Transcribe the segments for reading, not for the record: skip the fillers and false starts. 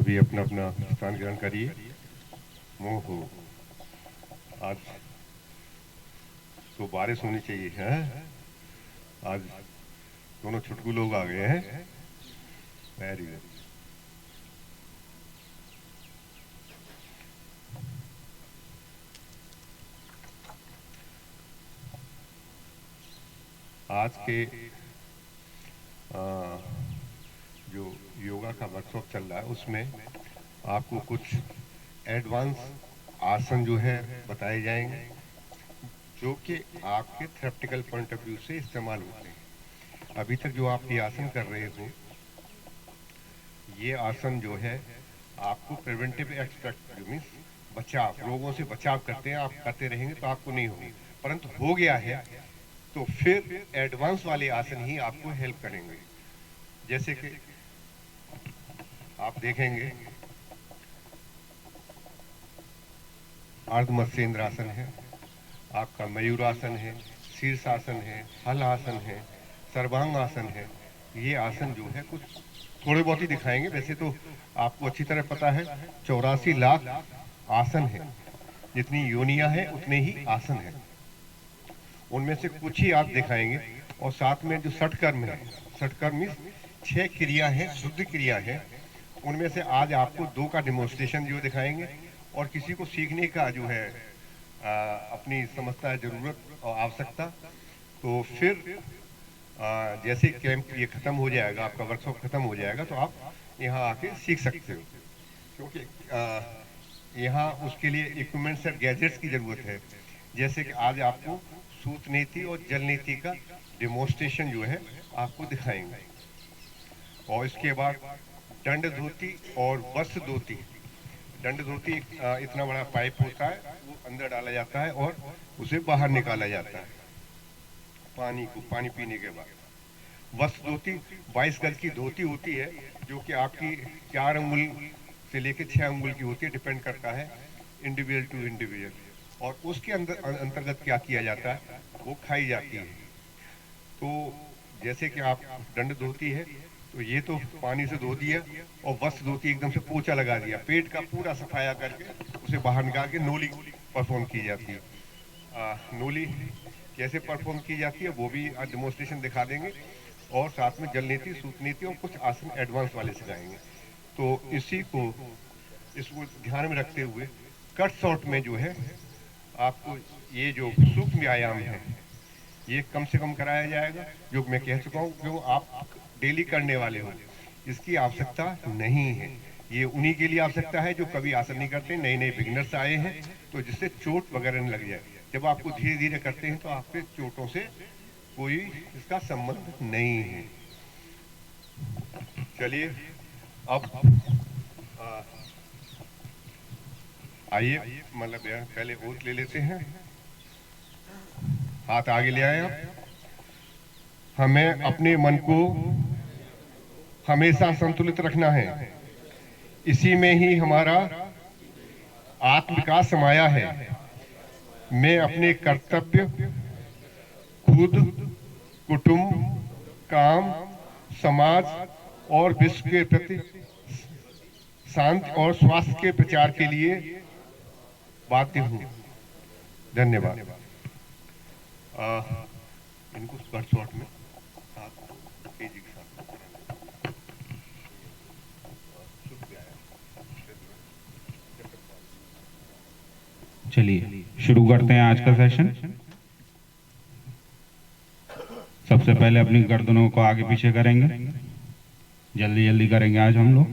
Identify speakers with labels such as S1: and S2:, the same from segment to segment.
S1: सभी अपना अपना स्थान ग्रहण करिए। मोह हो, आज तो बारिश होनी चाहिए है। आज दोनों छुटकू लोग आ गए हैं। Very good. आज के जो योगा का वर्कशॉप चल रहा है उसमें आपको कुछ एडवांस आसन जो है बताए जाएंगे, जो कि आपके थेरेप्टिकल पॉइंट ऑफ व्यू से इस्तेमाल होते हैं। अभी तक जो आप ये आसन कर रहे हो, ये आसन जो है आपको प्रिवेंटिव एस्पेक्ट जो मीन्स बचाव, रोगों से बचाव करते हैं। आप करते रहेंगे तो आपको नहीं होगी, परंतु हो गया है तो फिर एडवांस वाले आसन ही आपको हेल्प करेंगे। जैसे कि आप देखेंगे अर्ध मत्स्येंद्रासन है, आपका मयूरासन है, शीर्षासन है, हल आसन है, सर्वांग आसन है। ये आसन जो है कुछ थोड़े बहुत ही दिखाएंगे। वैसे तो आपको अच्छी तरह पता है 84 लाख आसन है, जितनी योनियां हैं उतने ही आसन हैं। उनमें से कुछ ही आप दिखाएंगे। और साथ में जो षटकर्म है, षटकर्म 6 क्रिया है, शुद्ध क्रिया है। उनमें से आज आपको 2 का डिमोन्स्ट्रेशन जो दिखाएंगे। और किसी को सीखने का जो है अपनी समझता है जरूरत और आवश्यकता, तो फिर जैसे कैंप ये खत्म हो जाएगा, आपका वर्कशॉप खत्म हो जाएगा, तो आप यहाँ आके सीख सकते हो। क्योंकि यहाँ उसके लिए इक्विपमेंट्स और गैजेट्स की जरूरत है। जैसे कि आज आपको सूत नीति और जल नीति का डिमोन्स्ट्रेशन जो है आपको दिखाएंगे। और इसके बाद दंड धोती और वस्त्र धोती। दंड धोती इतना बड़ा पाइप होता है, वो अंदर डाला जाता है और उसे बाहर निकाला जाता है पानी पीने के बाद। वस्त्र धोती 22 गज की धोती होती है, जो कि आपकी 4 अंगुल से लेकर 6 अंगुल की होती है, डिपेंड करता है इंडिविजुअल टू इंडिविजुअल। और उसके अंतर्गत क्या किया जाता है, वो खाई जाती है। तो जैसे कि आप दंड धोती है तो ये तो पानी से धो दिया, और वस्त्र धोती एकदम से पोछा लगा दिया, पेट का पूरा सफाया करके उसे बाहर निकाल के नोली परफॉर्म की जाती है। नोली कैसे परफॉर्म की जाती है वो भी आज डेमोन्स्ट्रेशन दिखा देंगे। और साथ में जल नीति, सूत नीति और कुछ आसन एडवांस वाले सिखाएंगे। तो इसको ध्यान में रखते हुए कट शॉर्ट में जो है आपको ये जो सूक्ष्म व्यायाम है ये कम से कम कराया जाएगा, जो मैं कह चुका हूँ, जो आप डेली करने वाले हो। इसकी आवश्यकता नहीं है, ये उन्हीं के लिए आवश्यकता है जो कभी आसन नहीं करते, नए नए बिगिनर्स आए हैं, तो जिससे चोट वगैरह न लग जाए। जब आपको धीरे धीरे करते हैं तो आपके चोटों से कोई इसका संबंध नहीं है। चलिए अब आइए, मतलब पहले ओथ ले लेते हैं। हाथ आगे ले आए आप। हमें अपने मन को हमेशा संतुलित रखना है, इसी में ही हमारा आत्म विकास समाया है। मैं अपने कर्तव्य, खुद, कुटुंब, काम, समाज और विश्व के प्रति शांति और स्वास्थ्य के प्रचार के लिए बाध्य हूँ। धन्यवाद। इनको कट शॉर्ट में तेजी के साथ
S2: चलिए शुरू करते हैं आज का सेशन। सबसे पहले अपनी गर्दनों को आगे पीछे करेंगे, जल्दी जल्दी करेंगे आज हम लोग।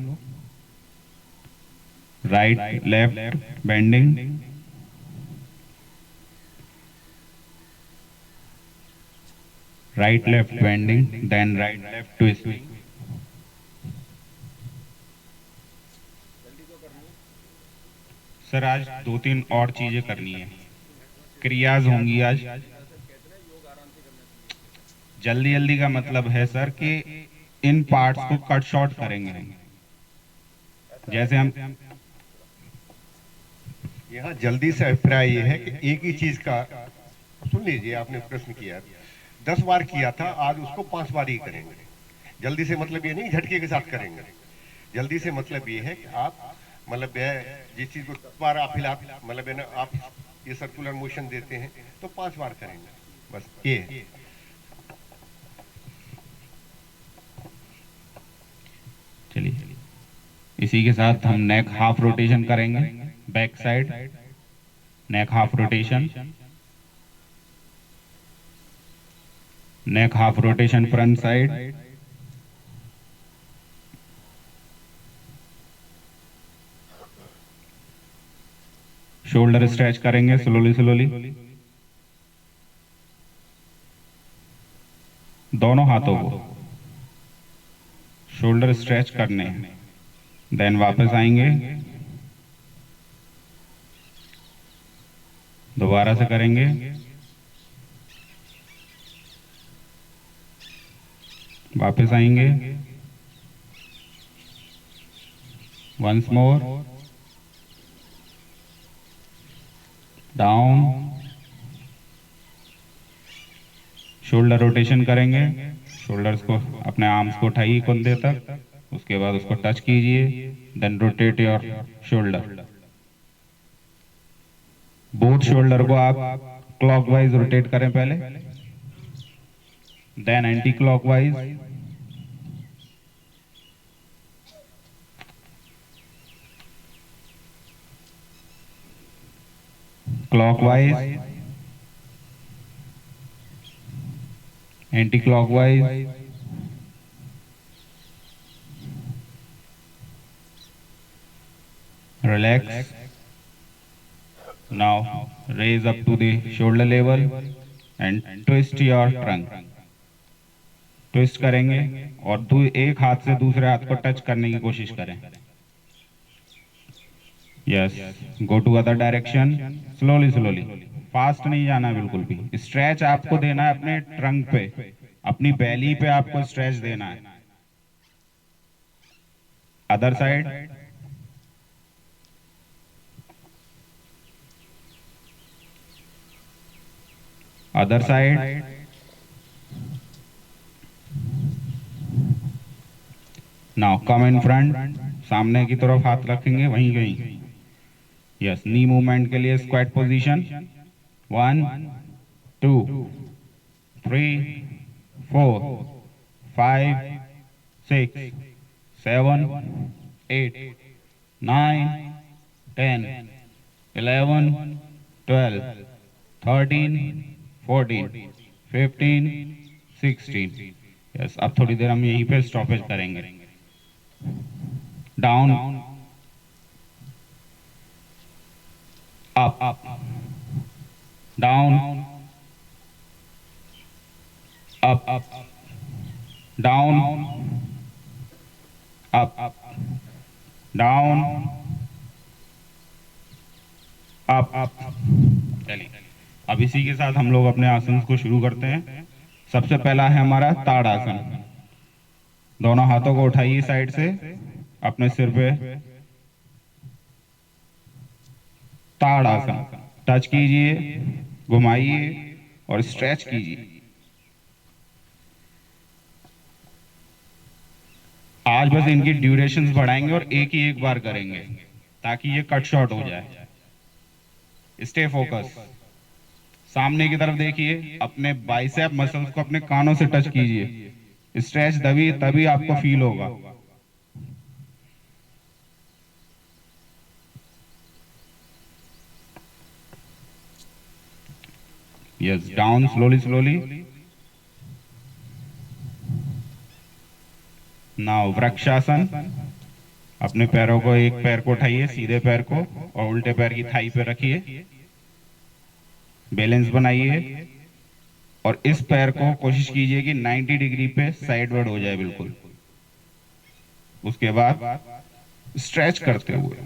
S2: Right left bending, right left bending, then right left twisting. Sir आज 2-3 और चीजें करनी है, क्रियाज होंगी आज। जल्दी जल्दी का मतलब है सर कि इन पार्ट्स को कट शॉर्ट करेंगे हम। जैसे हम
S1: यहाँ जल्दी से अभिप्राय ये है कि एक ही चीज का सुन लीजिए। आपने प्रश्न किया 10 बार किया था, आज उसको 5 बार ही करेंगे। जल्दी से मतलब ये नहीं झटके के साथ करेंगे। जल्दी से मतलब ये है कि आप मतलब जिस चीज को 10 बार आप हिला मतलब है ना आप ये सर्कुलर मोशन देते हैं तो 5 बार करेंगे, बस ये है।
S2: चलिए, इसी के साथ हम नेक हाफ रोटेशन करेंगे, back side neck half rotation, neck half rotation front side, shoulder stretch करेंगे स्लोली स्लोली, दोनों हाथों को शोल्डर स्ट्रेच करने हैं। देन वापस आएंगे, दोबारा से करेंगे, वापस आएंगे, once more, down, shoulder rotation करेंगे, शोल्डर्स को अपने आर्म्स को उठाइए कंधे तक, उसके बाद उसको टच कीजिए, then rotate your shoulder, both shoulder को आप क्लॉकवाइज रोटेट करें पहले, then anti clockwise, clockwise, anti clockwise, relax. Now raise up to the shoulder level and twist your trunk. Twist करेंगे और एक हाथ से दूसरे हाथ को टच करने की कोशिश करें। Yes, go to other direction, slowly slowly, fast नहीं जाना बिल्कुल भी। स्ट्रेच आपको देना है अपने ट्रंक पे, अपनी बैली पे आपको स्ट्रेच देना है। Other side, other side, now come in front, सामने की तरफ हाथ रखेंगे वहीं कहीं। यस, नी मूवमेंट के लिए स्क्वाट पोजीशन, 1 2 3 4 5 6 7 8 9 10 11 12 13 14 15 16। यस, अब थोड़ी देर हम यहीं पे स्टॉपेज करेंगे। Down, up, down, up, down, up, down, up. चलिए, अब इसी के साथ हम लोग अपने आसन को शुरू करते हैं। सबसे पहला है हमारा ताड़ासन। दोनों हाथों को उठाइए साइड से अपने सिर पे, ताड़ासन, टच कीजिए, घुमाइए और स्ट्रेच कीजिए। आज बस इनकी ड्यूरेशंस बढ़ाएंगे और एक बार करेंगे ताकि ये कट शॉर्ट हो जाए। स्टे फोकस, सामने की तरफ देखिए, अपने बाइसेप मसल्स को अपने कानों से टच कीजिए, स्ट्रेच तभी तभी आपको फील होगा। Yes, down, slowly slowly. Now vrikshasana, अपने पैरों को, एक पैर को उठाइए सीधे पैर को और उल्टे पैर की थाई पे रखिए, बैलेंस बनाइए और इस पैर को कोशिश कीजिए कि 90 डिग्री पे साइडवर्ड हो जाए बिल्कुल। उसके बाद स्ट्रेच करते हुए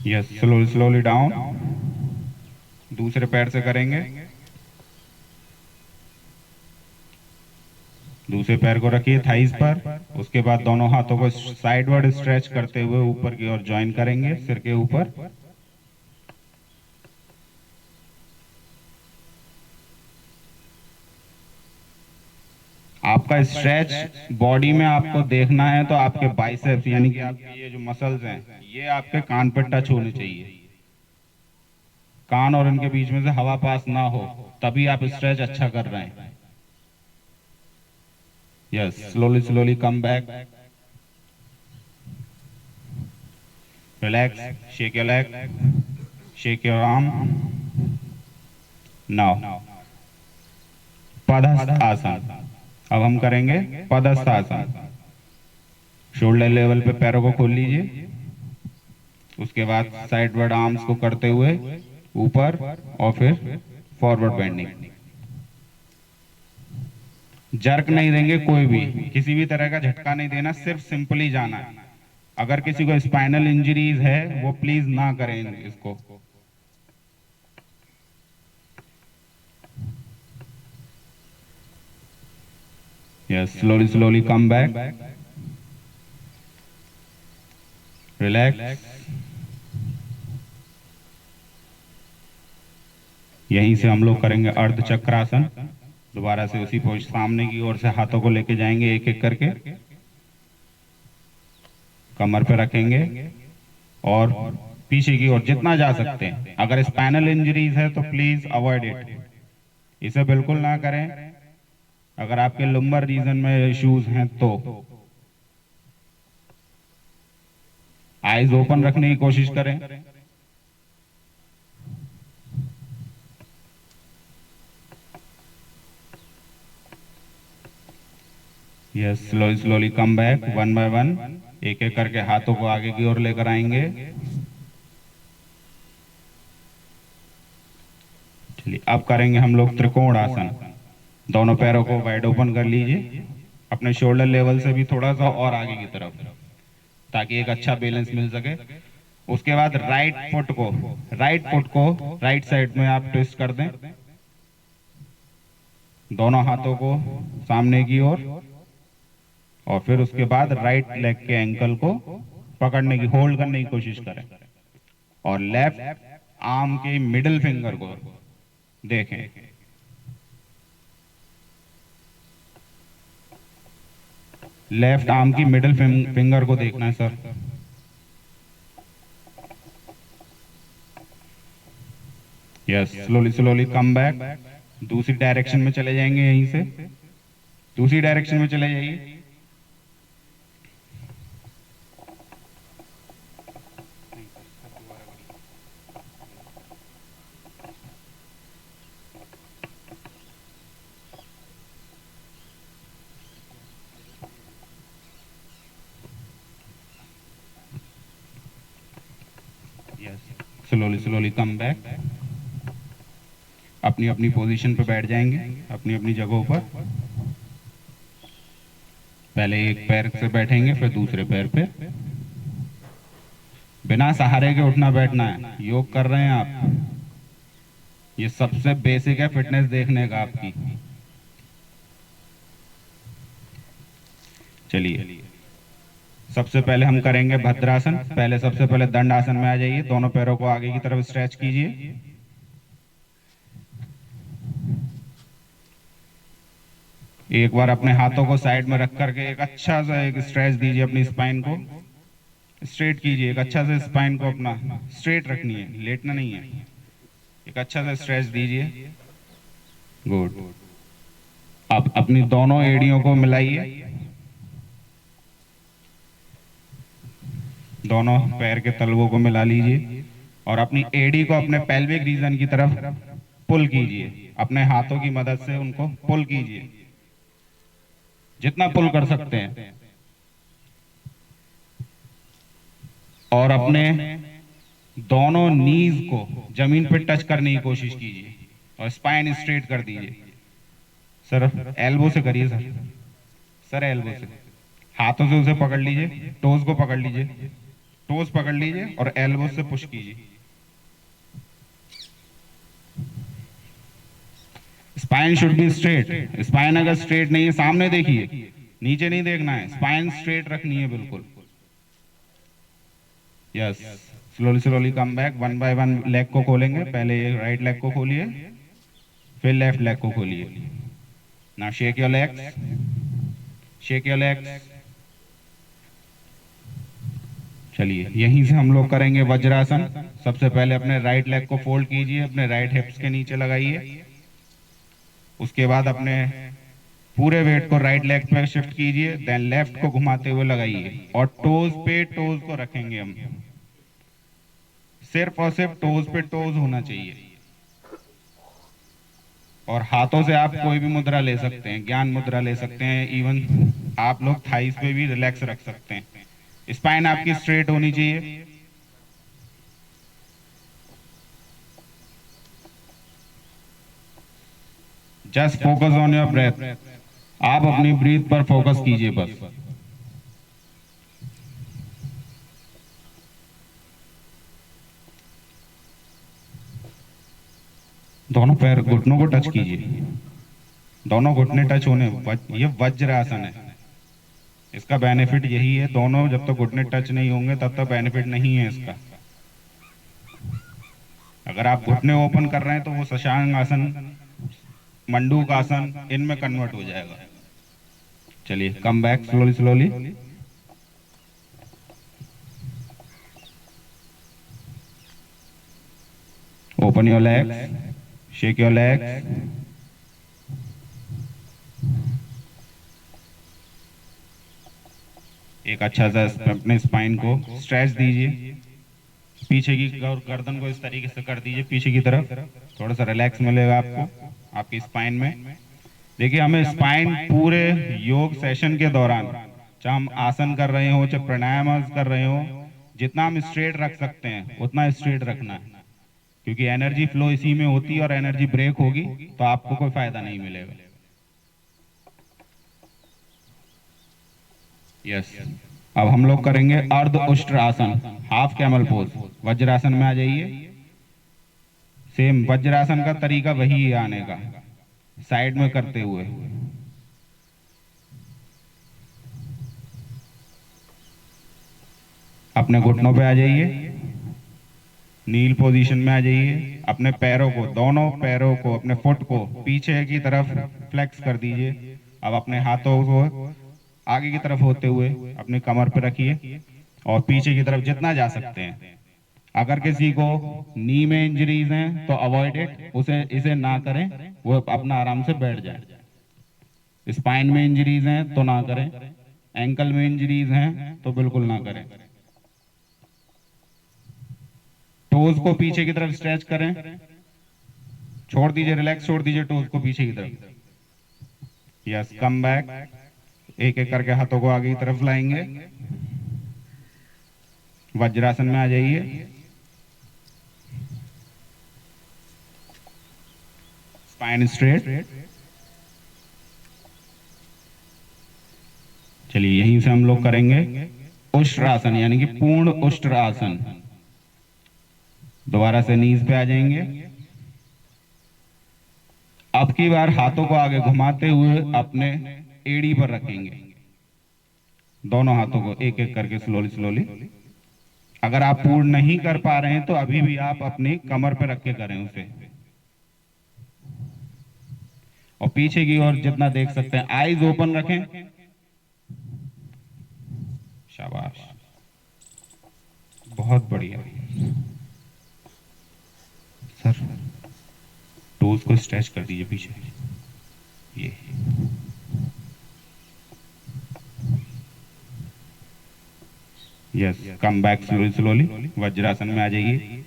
S2: यस, स्लोली स्लोली डाउन, दूसरे पैर से करेंगे। दूसरे पैर को रखिए थाइस पर। उसके बाद दोनों हाथों को साइडवर्ड स्ट्रेच करते हुए ऊपर की ओर ज्वाइन करेंगे सिर के ऊपर। आपका स्ट्रेच बॉडी में आपको देखना है तो आपके बाइसेप्स यानी कि आपके ये जो मसल्स हैं ये आपके कान पर टच होने चाहिए। कान और इनके बीच में से हवा पास ना हो तभी आप स्ट्रेच अच्छा कर रहे हैं। Yes, slowly slowly come back, relax, shake your leg, shake your arm. Now पदस्थ आसन। अब हम करेंगे पदस्थ आसन। शोल्डर लेवल पे पैरों को खोल लीजिए। उसके बाद साइडवर्ड आर्म्स को करते हुए ऊपर और फिर फॉरवर्ड बेंडिंग। जर्क नहीं देंगे, कोई भी किसी भी तरह का झटका नहीं देना, सिर्फ सिंपली जाना है। अगर किसी को स्पाइनल इंजरीज है वो प्लीज ना करें इसको। Yes, slowly slowly come back, relax. यहीं से हम लोग करेंगे अर्ध चक्रासन। दोबारा से उसी पोज, सामने की ओर से हाथों को लेके जाएंगे एक एक करके, कमर पे रखेंगे और पीछे की ओर जितना जा सकते हैं। अगर स्पाइनल इंजरीज है तो प्लीज अवॉइड इट, इसे बिल्कुल ना करें। अगर आपके लंबर रीजन में इश्यूज हैं तो आईज ओपन रखने की कोशिश करें। Yes, slowly slowly come back, one by one, एक एक करके हाथों को आगे की ओर लेकर आएंगे। चलिए अब करेंगे हम लोग त्रिकोण आसन। दोनों पैरों को वाइड ओपन कर लीजिए, अपने शोल्डर लेवल से भी थोड़ा सा और आगे की तरफ, ताकि एक अच्छा बैलेंस मिल सके। उसके बाद राइट फुट को राइट साइड में आप ट्विस्ट कर दें, दोनों हाथों को सामने की ओर, और फिर उसके बाद राइट लेग के एंकल को पकड़ने की, होल्ड करने की कोशिश करें, और लेफ्ट आर्म के मिडिल फिंगर को देखें। लेफ्ट आर्म की मिडिल फिंगर को देखना है sir. Yes, slowly slowly come back, दूसरी डायरेक्शन में चले जाएंगे, यहीं से दूसरी डायरेक्शन में चले जाइए। स्लोली स्लोली कम बैक, अपनी अपनी पोजीशन पे बैठ जाएंगे, अपनी अपनी जगहों पर। पहले एक पैर से बैठेंगे फिर दूसरे पैर पे। बिना सहारे के उठना बैठना है। योग कर रहे हैं आप, ये सबसे बेसिक है फिटनेस देखने का आपकी। चलिए सबसे पहले हम करेंगे भद्रासन। पहले सबसे पहले दंड आसन में आ जाइए, दोनों पैरों को आगे की तरफ स्ट्रेच कीजिए। एक बार अपने हाथों को साइड में रख करके एक अच्छा सा एक स्ट्रेच दीजिए, अपनी स्पाइन को स्ट्रेट कीजिए। एक अच्छा सा स्पाइन को अपना स्ट्रेट रखनी है, लेटना नहीं है। एक अच्छा सा स्ट्रेच दीजिए, गुड। अब अपनी दोनों एड़ियों को मिलाइए, दोनों पैर के तलवों को मिला लीजिए और अपनी एड़ी को अपने पेल्विक रीजन की तरफ पुल कीजिए। अपने हाथों की मदद से उनको पुल कीजिए, जितना पुल कर सकते हैं, और अपने दोनों नीज को जमीन पर टच करने की कोशिश कीजिए और स्पाइन स्ट्रेट कर दीजिए। सर एल्बो से करिए सर, सर एल्बो से, हाथों से उसे पकड़ लीजिए, टोज को पकड़ लीजिए, टोज पकड़ लीजिए और एल्बो से पुश कीजिए। Spine should be straight. Spine अगर स्ट्रेट नहीं है, सामने देखिए, नीचे नहीं देखना है, स्पाइन स्ट्रेट रखनी है बिल्कुल। Yes, slowly slowly come back, one by one leg को खोलेंगे। पहले राइट लेग को खोलिए, फिर लेफ्ट लेग को खोलिए। Now shake your legs, shake your legs. चलिए, यहीं से हम लोग करेंगे वज्रासन। सबसे पहले अपने राइट लेग को फोल्ड कीजिए, अपने राइट हिप्स के नीचे लगाइए। उसके बाद अपने पूरे वेट को राइट लेग पे शिफ्ट कीजिए, देन लेफ्ट को घुमाते हुए लगाइए और टोज पे टोज को रखेंगे हम। सिर्फ और सिर्फ टोज पे टोज होना चाहिए। और हाथों से आप कोई भी मुद्रा ले सकते हैं, ज्ञान मुद्रा ले सकते हैं, इवन आप लोग थाइस पे भी रिलैक्स रख सकते हैं। स्पाइन आपकी स्ट्रेट होनी चाहिए। Just focus on your breath. आप अपनी ब्रीथ पर फोकस कीजिए बस। दोनों पैर घुटनों को टच कीजिए, दोनों घुटने टच होने। ये वज्र आसन है, इसका बेनिफिट यही है। दोनों जब तक घुटने टच नहीं होंगे तब तक बेनिफिट नहीं है इसका। अगर आप घुटने ओपन कर रहे हैं तो वो शशांक आसन, मंडूक आसन, इनमें कन्वर्ट हो जाएगा। चलिए, come back slowly slowly. Open your legs, shake your legs. एक अच्छा सा अपने स्पाइन को स्ट्रेच दीजिए। पीछे की गर्दन को इस तरीके से कर दीजिए पीछे की तरफ, थोड़ा सा रिलैक्स मिलेगा आपको आपकी स्पाइन में। देखिए, हमें स्पाइन पूरे योग सेशन के दौरान, चाहे हम आसन कर रहे हो चाहे प्राणायाम कर रहे हो, जितना हम स्ट्रेट रख सकते हैं उतना स्ट्रेट रखना है। क्योंकि एनर्जी फ्लो इसी में होती है और एनर्जी ब्रेक होगी तो आपको कोई फायदा नहीं मिलेगा। यस, अब हम लोग करेंगे अर्ध उष्ट्र आसन, हाफ कैमल पोज। वज्रासन में आ जाइए। सेम वज्रासन का तरीका वही है आने का, साइड में करते हुए। अपने घुटनों पे आ जाइए, नील पोजीशन में आ जाइए। अपने पैरों को, दोनों पैरों को, अपने फुट को पीछे की तरफ फ्लेक्स कर दीजिए। अब अपने हाथों को आगे की तरफ होते हुए अपनी कमर पे रखिए और पीछे की तरफ जितना जा सकते हैं। अगर किसी को नी में इंजरीज हैं तो अवॉइड इट, उसे इसे ना करें, वो अपना आराम से बैठ जाए। स्पाइन में इंजरीज हैं तो ना करें, एंकल में इंजरीज हैं तो बिल्कुल ना करें। टोज को पीछे की तरफ स्ट्रेच करें, छोड़ दीजिए, रिलैक्स छोड़ दीजिए टोज को पीछे की तरफ। Yes, come back. एक एक करके हाथों को आगे की तरफ लाएंगे। वज्रासन में आ जाइए। Spine straight. चलिए, यहीं से हम लोग करेंगे उष्ट्रासन, यानी कि पूर्ण उष्ट्र आसन। दोबारा से नीज पे आ जाएंगे। अब की बार हाथों को आगे घुमाते हुए अपने एड़ी पर रखेंगे, दोनों हाथों को एक एक करके स्लोली स्लोली। अगर आप पूर्ण नहीं कर पा रहे हैं तो अभी भी आप अपनी कमर पे रख के करें उसे। और पीछे की ओर जितना देख सकते हैं, आईज ओपन रखें। शाबाश, बहुत बढ़िया। सर, टोज को स्ट्रेच कर दीजिए पीछे। ये yes, come back slowly slowly. Vajrasana में आ जाइए।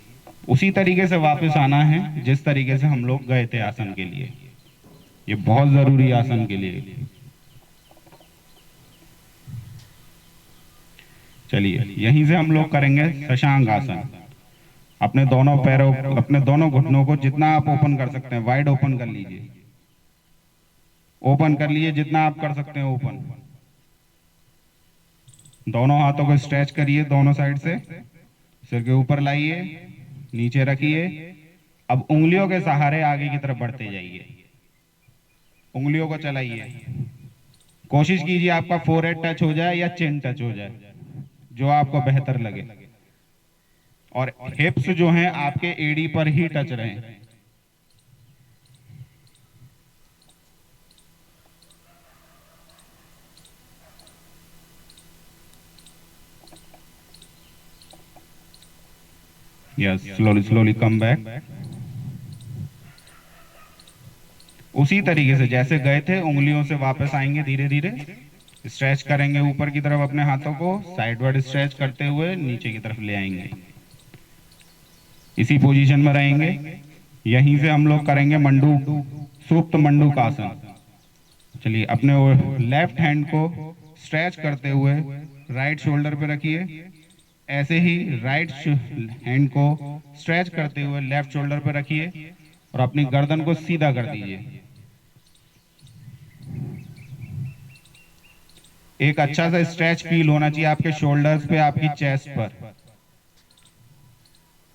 S2: उसी तरीके से वापस आना है जिस तरीके से हम लोग गए थे आसन के लिए। ये बहुत जरूरी आसन के लिए। चलिए, यहीं से हम लोग करेंगे शशांक आसन। अपने दोनों पैरों, अपने दोनों घुटनों को जितना आप ओपन कर सकते हैं वाइड ओपन कर लीजिए। ओपन कर लीजिए जितना आप कर सकते हैं ओपन। दोनों हाथों को स्ट्रेच करिए दोनों साइड से, सिर के ऊपर लाइए, नीचे रखिए। अब उंगलियों के सहारे आगे की तरफ बढ़ते जाइए। उंगलियों को चलाइए। कोशिश कीजिए आपका फोरहेड टच हो जाए या चिन टच हो जाए, जो आपको बेहतर लगे। और हिप्स जो हैं आपके एडी पर ही टच रहें। Yes, slowly slowly come back. उसी तरीके से जैसे गए थे उंगलियों से वापस आएंगे, धीरे धीरे स्ट्रेच करेंगे ऊपर की तरफ अपने हाथों को, साइडवर्ड स्ट्रेच करते हुए नीचे की तरफ ले आएंगे। इसी पोजीशन में रहेंगे। यहीं से हम लोग करेंगे मंडू, सुप्त मंडूकासन। चलिए, अपने लेफ्ट हैंड को स्ट्रेच करते हुए राइट शोल्डर पे रखिए। ऐसे ही राइट हैंड को स्ट्रेच करते हुए लेफ्ट शोल्डर पे रखिए और अपनी गर्दन को सीधा कर दीजिए। एक अच्छा सा स्ट्रेच फील होना चाहिए आपके शोल्डर्स पे, आपकी चेस्ट पर।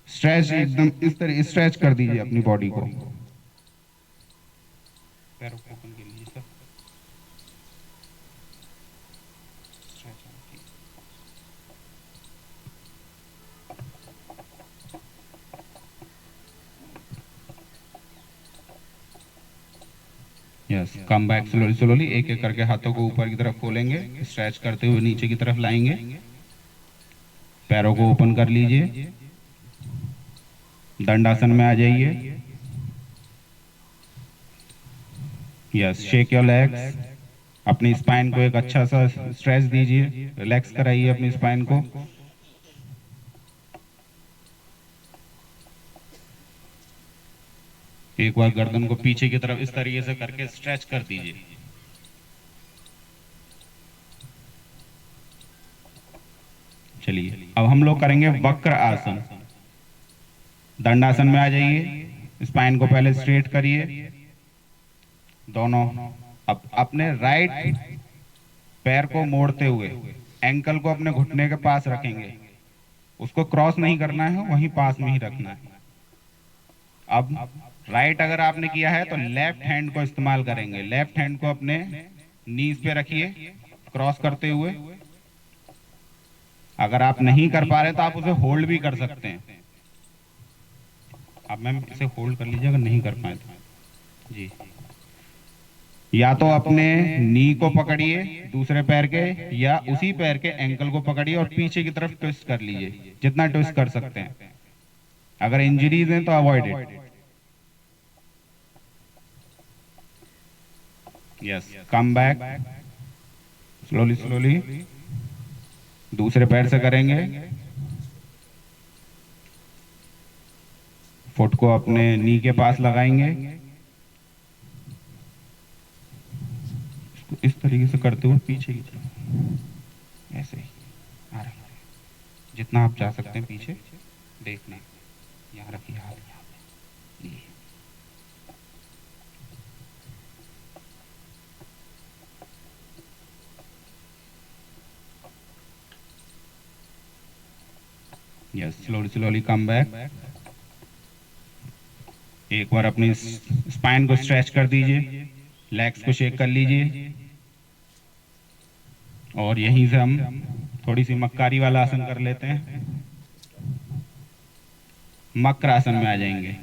S2: स्ट्रेच एकदम इस तरह स्ट्रेच कर दीजिए अपनी बॉडी को। पैरों को ओपन कर लीजिए sir. Yes, come back slowly slowly, एक एक करके हाथों को ऊपर की तरफ खोलेंगे, स्ट्रेच करते हुए नीचे की तरफ लाएंगे। पैरों को ओपन कर लीजिए, दंडासन में आ जाइए। Yes, shake your legs. अपनी स्पाइन को एक अच्छा सा स्ट्रेच दीजिए, रिलैक्स कराइए अपनी स्पाइन को। एक बार गर्दन को पीछे की तरफ इस तरीके से करके स्ट्रेच कर दीजिए। चलिए, अब हम लोग करेंगे वक्र आसन। दंडासन में आ जाइए, स्पाइन को पहले स्ट्रेट करिए। दोनों अब अपने राइट पैर को मोड़ते हुए एंकल को अपने घुटने के पास रखेंगे। उसको क्रॉस नहीं करना है, वहीं पास में ही रखना है। अब राइट अगर आपने किया है तो लेफ्ट हैंड को इस्तेमाल करेंगे। लेफ्ट हैंड को अपने नीज पे रखिए क्रॉस करते हुए। अगर आप नहीं कर पा रहे तो आप उसे होल्ड भी कर सकते हैं। अब मैम इसे होल्ड कर लीजिए अगर नहीं कर पाए तो। जी, या तो अपने नी को पकड़िए दूसरे पैर के, या उसी पैर के एंकल को पकड़िए और पीछे की तरफ ट्विस्ट कर लीजिए, जितना ट्विस्ट कर सकते हैं। अगर इंजरीज हैं तो avoid it. Yes, come back slowly slowly. दूसरे पैर से करेंगे। फुट को अपने नी के पास लगाएंगे। इस तरीके से करते हुए पीछे की तरफ ऐसे ही आ रहा है। जितना आप जा सकते हैं पीछे देखना। यहाँ रखिए हाथ, यहाँ पे ये। Yes, slowly slowly come back. एक बार अपनी स्पाइन को स्ट्रेच कर दीजिए, लेग्स को शेक कर लीजिए और यहीं से हम थोड़ी सी मक्कारी वाला आसन कर लेते हैं। मकर आसन में आ जाएंगे,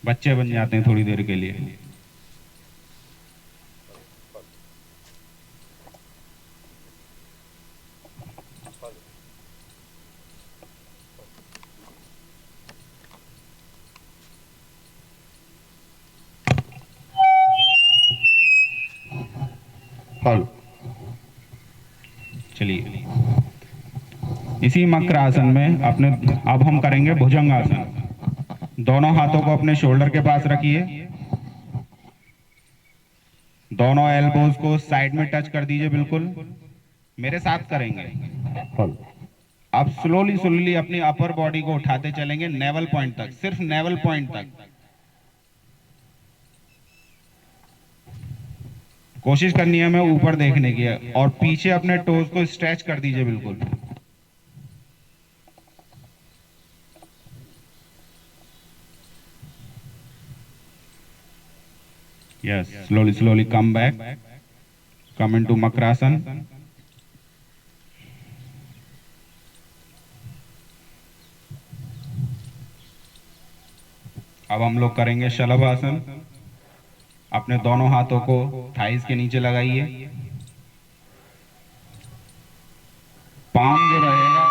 S2: बच्चे बन जाते हैं थोड़ी देर के लिए। चलिए, इसी मकर आसन में अपने अब हम करेंगे भुजंग आसन। दोनों हाथों को अपने शोल्डर के पास रखिए। दोनों एल्बोज को साइड में टच कर दीजिए, बिल्कुल मेरे साथ करेंगे। अब स्लोली स्लोली अपनी अपर बॉडी को उठाते चलेंगे नेवल पॉइंट तक, सिर्फ नेवल पॉइंट तक। कोशिश करनी है हमें ऊपर देखने की है और पीछे अपने टोज को स्ट्रेच कर दीजिए बिल्कुल। Yes, slowly come back. Come into Makrasan. अब हम लोग करेंगे शलभासन। अपने दोनों हाथों को थाइस के नीचे लगाइए। पाम जो रहेगा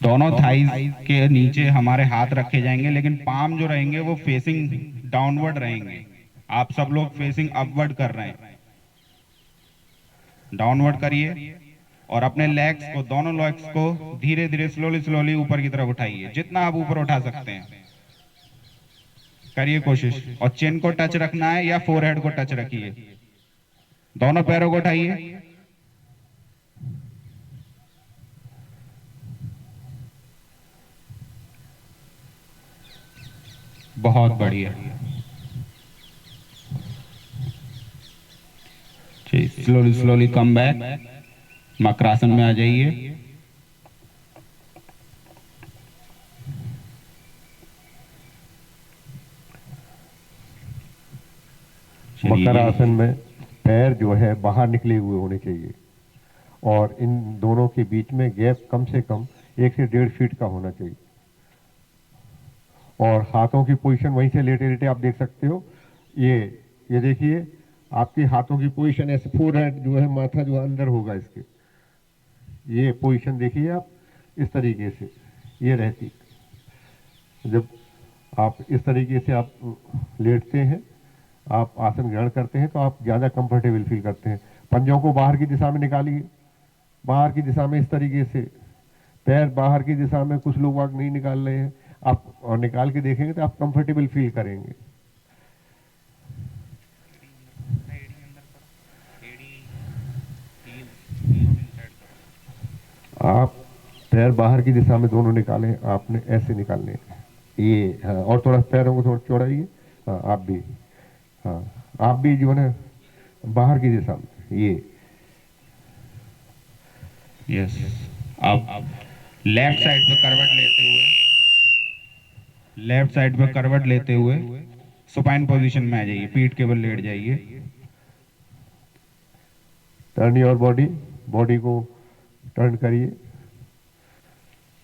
S2: दोनों थाइस के नीचे हमारे हाथ रखे जाएंगे, लेकिन पाम जो रहेंगे वो फेसिंग डाउनवर्ड रहेंगे। आप सब लोग फेसिंग अपवर्ड कर रहे हैं। डाउनवर्ड करिए और अपने लेग्स को, दोनों लेग्स को धीरे धीरे स्लोली ऊपर की तरफ उठाइए। जितना आप ऊपर उठा सकते हैं करिए कोशिश। और चिन को टच रखना है या फोरहेड को टच रखिए। दोनों पैरों को उठाइए। बहुत बढ़िया। Slowly come back. मकरासन में आ जाइए।
S1: मकर आसन में पैर जो है बाहर निकले हुए होने चाहिए और इन दोनों के बीच में गैप कम से कम 1 से 1.5 फीट का होना चाहिए। और हाथों की पोजीशन वहीं से लेटे लेटे आप देख सकते हो। ये देखिए, आपके हाथों की पोजीशन ऐसे, फोरहेड जो है, माथा जो है अंदर होगा इसके। ये पोजीशन देखिए आप, इस तरीके से ये रहती। जब आप इस तरीके से आप लेटते हैं, आप आसन ग्रहण करते हैं, तो आप ज़्यादा कंफर्टेबल फील करते हैं। पंजों को बाहर की दिशा में निकालिए, बाहर की दिशा में इस तरीके से। पैर बाहर की दिशा में कुछ लोग वाक नहीं निकाल रहे हैं, आप और निकाल के देखेंगे तो आप कंफर्टेबल फील करेंगे। आप पैर बाहर की दिशा में दोनों निकालें, आपने ऐसे निकालने ये। हाँ, और थोड़ा पैरों को थोड़ा चौड़ाइए। हाँ, आप भी, हाँ आप भी जो है बाहर की दिशा में ये।
S2: यस। अब लेफ्ट साइड पे करवट लेते हुए, लेफ्ट साइड पे करवट लेते हुए सुपाइन पोजीशन में आ जाइए। पीठ के बल लेट जाइए।
S1: टर्न योर बॉडी, बॉडी को टर्न करिए।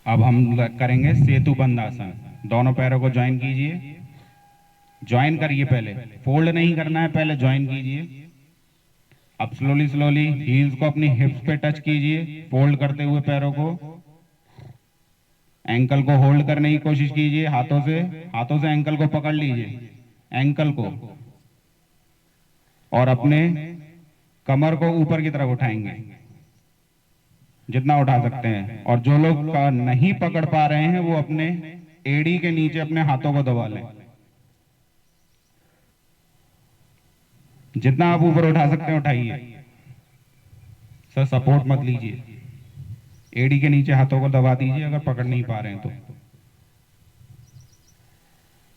S2: अब हम करेंगे सेतु बंद आसन। दोनों पैरों को ज्वाइन कीजिए। ज्वाइन करिए, पहले फोल्ड नहीं करना है, पहले ज्वाइन कीजिए। अब स्लोली हील्स को अपनी हिप्स पे टच कीजिए, फोल्ड करते हुए पैरों को। एंकल को होल्ड करने की कोशिश कीजिए हाथों से एंकल को पकड़ लीजिए, एंकल को। और अपने कमर को ऊपर की तरफ उठाएंगे जितना उठा सकते हैं। और जो लोग नहीं पकड़ पा रहे हैं वो अपने एड़ी के नीचे अपने हाथों को दबा लें। जितना आप ऊपर उठा सकते हैं उठाइए सर, सपोर्ट मत लीजिए। एड़ी के नीचे हाथों को दबा दीजिए अगर पकड़ नहीं पा रहे हैं तो।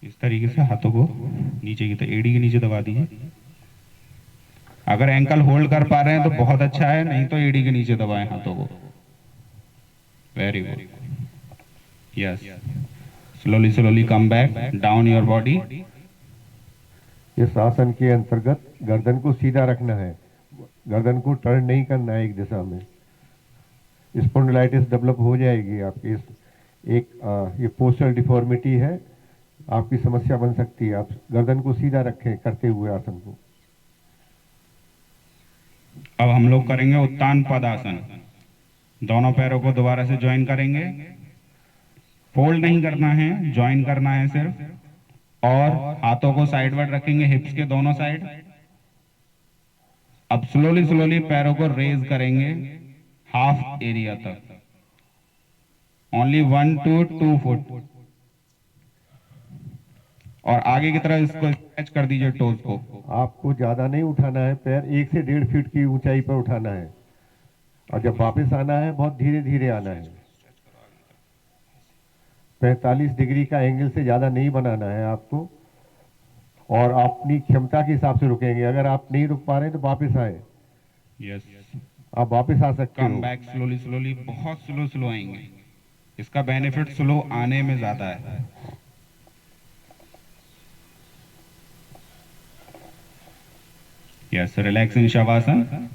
S2: इस तरीके से हाथों को नीचे की तरफ एड़ी के नीचे दबा दीजिए। अगर एंकल होल्ड कर पा रहे हैं तो बहुत अच्छा है, नहीं तो एड़ी के नीचे दबाएं हाथों को। Very good. Yes. Slowly come back, down your body.
S1: इस आसन के अंतर्गत गर्दन को सीधा रखना है, गर्दन को टर्न नहीं करना है एक दिशा में। स्पॉन्डिलाइटिस डेवलप हो जाएगी आपकी। ये पोस्चरल डिफॉर्मिटी है, आपकी समस्या बन सकती है। आप गर्दन को सीधा रखें करते हुए आसन को।
S2: अब हम लोग करेंगे उत्तान पदासन। दोनों पैरों को दोबारा से ज्वाइन करेंगे। फोल्ड नहीं करना है, ज्वाइन करना है सिर्फ। और हाथों को साइडवर्ड रखेंगे, हिप्स के दोनों साइड। अब स्लोली पैरों को रेज करेंगे हाफ एरिया तक, ओनली 1 to 2 फुट। और आगे की तरफ इसको स्ट्रेच कर दीजिए टोज को।
S1: आपको ज्यादा नहीं उठाना है, पैर 1 से 1.5 फीट की ऊंचाई पर उठाना है। और जब वापस आना है बहुत धीरे धीरे आना है। 45 डिग्री का एंगल से ज्यादा नहीं बनाना है आपको। और अपनी क्षमता के हिसाब से रुकेंगे। अगर आप नहीं रुक पा रहे हैं तो वापस आए।
S2: यस।
S1: आप वापस आ सकते
S2: कम
S1: हो।
S2: बैक स्लोली स्लोली, बहुत स्लो स्लो आएंगे। इसका बेनिफिट स्लो आने में ज्यादा है। Yes, relax in shavasana.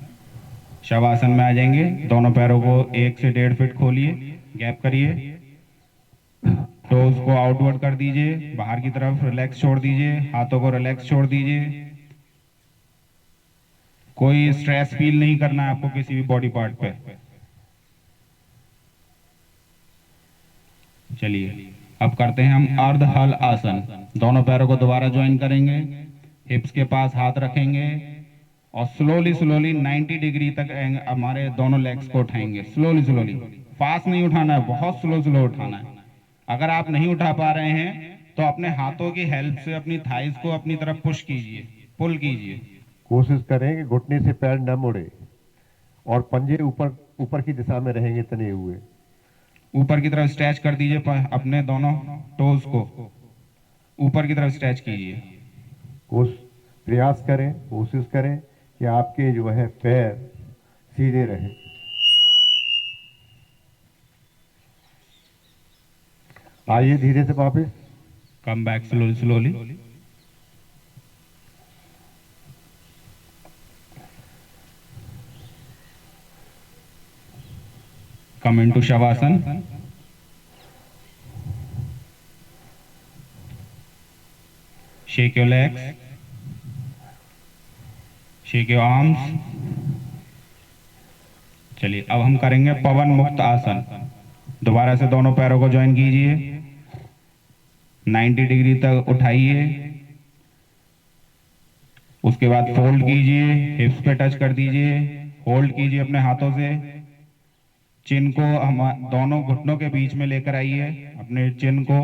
S2: Shavasana में आ जाएंगे, दोनों पैरों को 1 से 1.5 फीट खोलिए, गैप करिए, टोज को आउटवर्ड कर दीजिए, बाहर की तरफ रिलैक्स छोड़ दीजिए, हाथों को रिलैक्स छोड़ दीजिए। कोई स्ट्रेस फील नहीं करना है आपको किसी भी बॉडी पार्ट पे। चलिए, अब करते हैं हम अर्ध हल आसन। दोनों पैरों को दोबारा ज्वाइन करेंगे, हिप्स के पास हाथ रखेंगे और स्लोली स्लोली 90 डिग्री तक हमारे दोनों लेग्स को उठाएंगे। स्लोली स्लोली, फास्ट नहीं उठाना है, बहुत स्लो स्लो उठाना है। अगर आप नहीं उठा पा रहे हैं तो अपने हाथों की हेल्प से अपनी थाइस को अपनी तरफ पुश कीजिए, पुल कीजिए।
S1: कोशिश करें कि घुटने से पैर न मुड़े और पंजे ऊपर ऊपर की दिशा में रहेंगे तने हुए।
S2: ऊपर की तरफ स्ट्रेच कर दीजिए, अपने दोनों टोज को ऊपर की तरफ स्ट्रेच कीजिए।
S1: प्रयास करें, कोशिश करें कि आपके जो है पैर सीधे रहें। आइए धीरे से वापस।
S2: Come back slowly slowly. Come into shavasana. Shake your legs, shake your arms. चलिए, अब हम करेंगे पवन मुक्त आसन। दोबारा से दोनों पैरों को ज्वाइन कीजिए, 90 डिग्री तक उठाइए, उसके बाद फोल्ड कीजिए, हिप्स पे टच कर दीजिए, होल्ड कीजिए अपने हाथों से, चिन को हम दोनों घुटनों के बीच में लेकर आइए, अपने चिन को,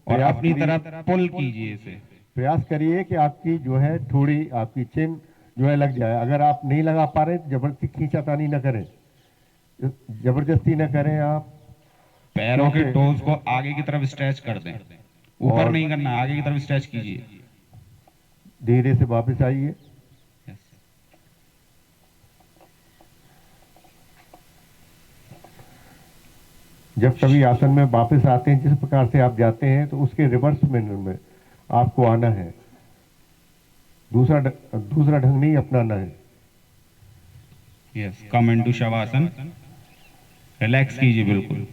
S2: और अपनी तरफ पुल कीजिए इसे।
S1: प्रयास करिए कि आपकी जो है थोड़ी आपकी चिन जो है लग जाए। अगर आप नहीं लगा पा रहे तो जबरदस्ती खींचातानी न करें, जबरदस्ती न करें आप।
S2: पैरों के टोज को आगे की तरफ स्ट्रेच कर दें, ऊपर नहीं करना, आगे की तरफ स्ट्रेच कीजिए।
S1: धीरे से वापस आइए। जब कभी आसन में वापस आते हैं, जिस प्रकार से आप जाते हैं तो उसके रिवर्स में आपको आना है। दूसरा ढंग नहीं अपनाना है।
S2: Yes, come into shavasana. Relax कीजिए बिल्कुल।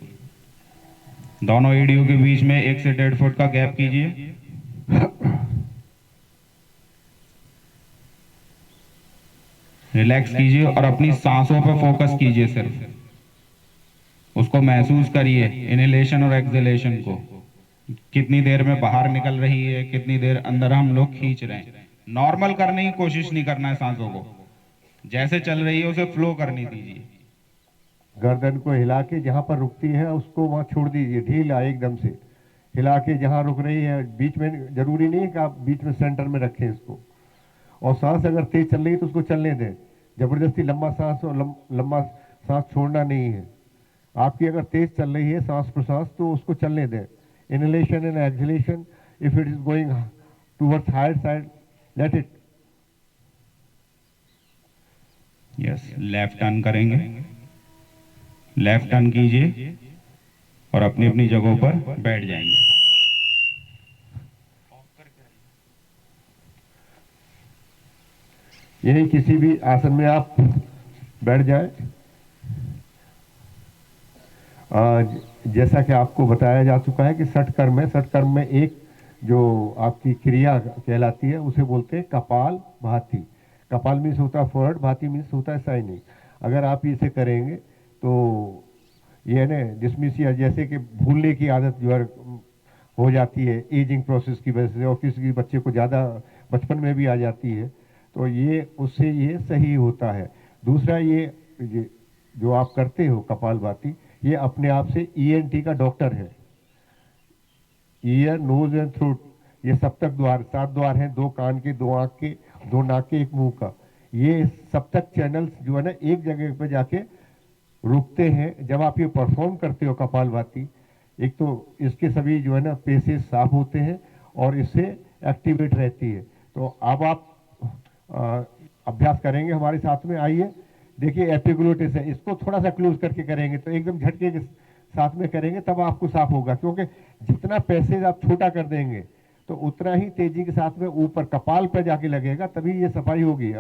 S2: दोनों एड़ियों के बीच में 1 से 1.5 फुट का गैप कीजिए। रिलैक्स कीजिए और अपनी सांसों पर फोकस कीजिए, सिर्फ उसको महसूस करिए, इनहेलेशन और एक्सहेलेशन को। कितनी देर में बाहर निकल रही है, कितनी देर अंदर हम लोग खींच रहे हैं। नॉर्मल करने की कोशिश नहीं करना है, सांसों को जैसे चल रही है उसे फ्लो करनी दीजिए।
S1: गर्दन को हिला के जहां पर रुकती है उसको वहां छोड़ दीजिए, ढीला एकदम से हिला के जहां रुक रही है। बीच में जरूरी नहीं है कि आप बीच में सेंटर में रखें इसको। और सांस अगर तेज चल रही है तो उसको चलने दें। जबरदस्ती लंबा सांस और लंबा सांस छोड़ना नहीं है। आपकी अगर तेज चल रही है सांस प्रश्वास तो उसको चलने दें। Inhalation and exhalation, if it is going towards higher side, let it.
S2: Yes, left turn करेंगे, लेफ्ट टर्न कीजिए और अपनी अपनी जगहों पर बैठ जाएंगे।
S1: यही किसी भी आसन में आप बैठ जाए। जैसा कि आपको बताया जा चुका है कि षटकर्म है। षटकर्म में एक जो आपकी क्रिया कहलाती है उसे बोलते हैं कपाल भाती। कपाल मीन्स होता है फॉरवर्ड, भाती मीन्स होता है साइनिंग। अगर आप इसे करेंगे तो ये ना डिसमिस या जैसे कि भूलने की आदत जो है हो जाती है एजिंग प्रोसेस की वजह से, और किसी बच्चे को ज़्यादा बचपन में भी आ जाती है, तो ये उससे ये सही होता है। दूसरा ये जो आप करते हो कपालभाति, ये अपने आप से ईएनटी का डॉक्टर है। ईयर, नोज एंड थ्रोट, ये सप्तक द्वार, 7 द्वार हैं, 2 कान के, 2 आंख के, 2 नाक के, 1 मुंह का। ये सप्तक चैनल्स जो है ना एक जगह पे जाके रुकते हैं जब आप ये परफॉर्म करते हो कपालभाति। एक तो इसके सभी जो है ना पेशे साफ होते हैं और इससे एक्टिवेट रहती है। तो अब आप अभ्यास करेंगे हमारे साथ में। आइए देखिए एपिग्लोटिस है, इसको थोड़ा सा क्लोज करके करेंगे तो एकदम झटके के साथ में करेंगे तब आपको साफ होगा, क्योंकि जितना पैसेज आप छोटा कर देंगे तो उतना ही तेजी के साथ में ऊपर कपाल पर जाके लगेगा, तभी ये सफाई होगी।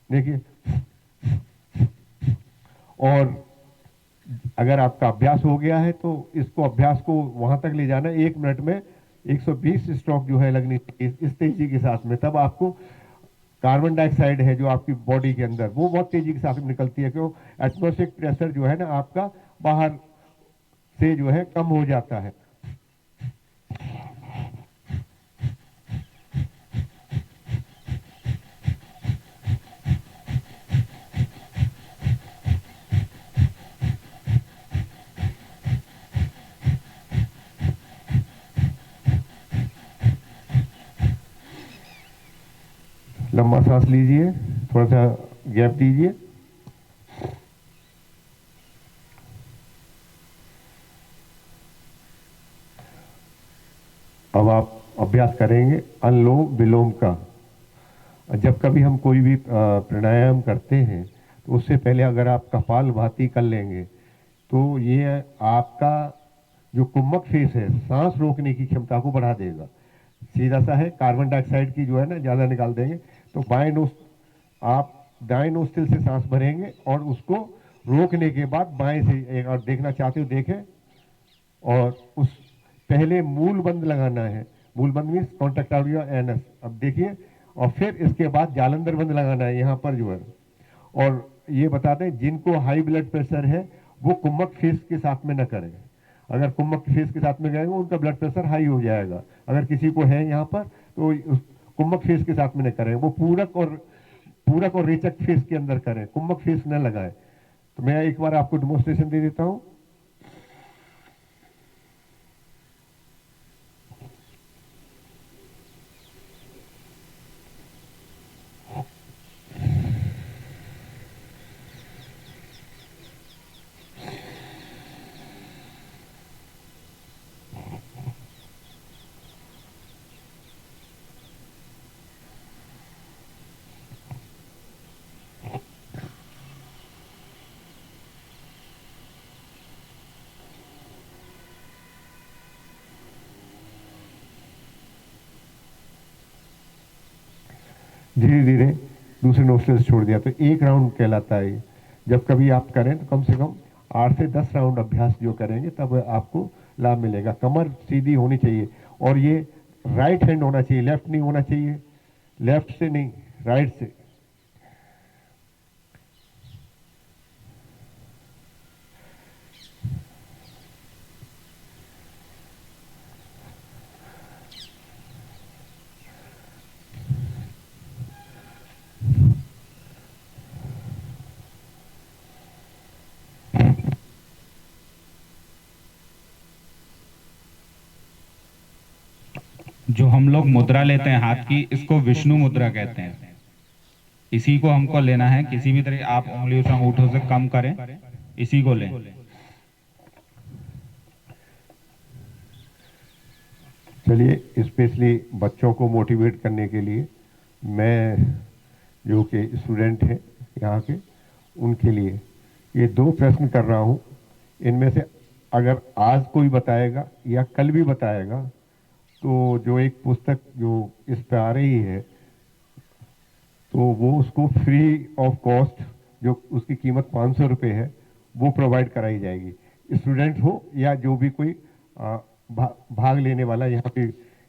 S1: देखिए, और अगर आपका अभ्यास हो गया है तो इसको अभ्यास को वहां तक ले जाना, 1 मिनट में 120 स्ट्रोक जो है लगनी चाहिए इस तेजी के साथ में, तब आपको कार्बन डाइऑक्साइड है जो आपकी बॉडी के अंदर वो बहुत तेजी के साथ में निकलती है, क्यों एटमॉस्फेरिक प्रेशर जो है ना आपका बाहर से जो है कम हो जाता है। लंबा सांस लीजिए, थोड़ा सा गैप दीजिए। अब आप अभ्यास करेंगे अनुलोम विलोम का। जब कभी हम कोई भी प्राणायाम करते हैं तो उससे पहले अगर आप कपालभाति कर लेंगे तो ये आपका जो कुम्भक फेस है सांस रोकने की क्षमता को बढ़ा देगा। सीधा सा है, कार्बन डाइऑक्साइड की जो है ना ज़्यादा निकाल देंगे। तो बाएं नोस आप दाएं नोस्ट्रिल से सांस भरेंगे और उसको रोकने के बाद बाएं से, एक और देखना चाहते हो देखें, और उस पहले मूल बंद लगाना है। मूल बंद means contract out your anus. अब देखिए, और फिर इसके बाद जालंधर बंद लगाना है यहाँ पर जो है। और ये बता दें जिनको हाई ब्लड प्रेशर है वो कुम्भक फेस के साथ में न करें। अगर कुम्भक फेस के साथ में गएंगे उनका ब्लड प्रेशर हाई हो जाएगा। अगर किसी को है यहाँ पर तो उस कुम्भक फेस के साथ में न करें, वो पूरक और रेचक फेस के अंदर करें, कुम्भक फेस न लगाएं। तो मैं एक बार आपको डेमोन्स्ट्रेशन दे देता हूँ। धीरे धीरे दूसरे नोस्ट्रिल से छोड़ दिया तो एक राउंड कहलाता है। जब कभी आप करें तो कम से कम 8 से 10 राउंड अभ्यास जो करेंगे तब आपको लाभ मिलेगा। कमर सीधी होनी चाहिए और ये राइट हैंड होना चाहिए, लेफ्ट नहीं होना चाहिए, लेफ्ट से नहीं राइट से।
S2: जो हम लोग मुद्रा लेते हैं हाथ की, इसको विष्णु मुद्रा कहते हैं। इसी को हमको लेना है। किसी भी तरह आप उंगलियों से अंगूठों से कम करें, इसी को लें।
S1: चलिए, स्पेशली बच्चों को मोटिवेट करने के लिए मैं जो कि स्टूडेंट हैं यहाँ के, उनके लिए ये 2 प्रश्न कर रहा हूँ। इनमें से अगर आज कोई बताएगा या कल भी बताएगा तो जो एक पुस्तक जो इस पे आ रही है तो वो उसको फ्री ऑफ कॉस्ट, जो उसकी कीमत 500 रुपये है, वो प्रोवाइड कराई जाएगी। स्टूडेंट हो या जो भी कोई भाग लेने वाला, यहाँ पे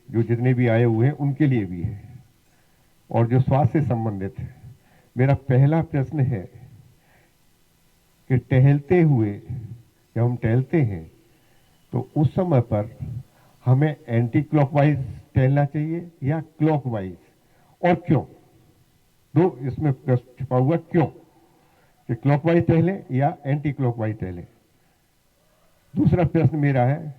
S1: जो जितने भी आए हुए हैं उनके लिए भी है, और जो स्वास्थ्य से संबंधित है। मेरा पहला प्रश्न है कि टहलते हुए, जब हम टहलते हैं तो उस समय पर हमें एंटी क्लॉकवाइज टहलना चाहिए या क्लॉकवाइज, और क्यों? दो इसमें प्रश्न छुपा हुआ, क्यों कि क्लॉकवाइज टहले या एंटी क्लॉकवाइज टहले। दूसरा प्रश्न मेरा है,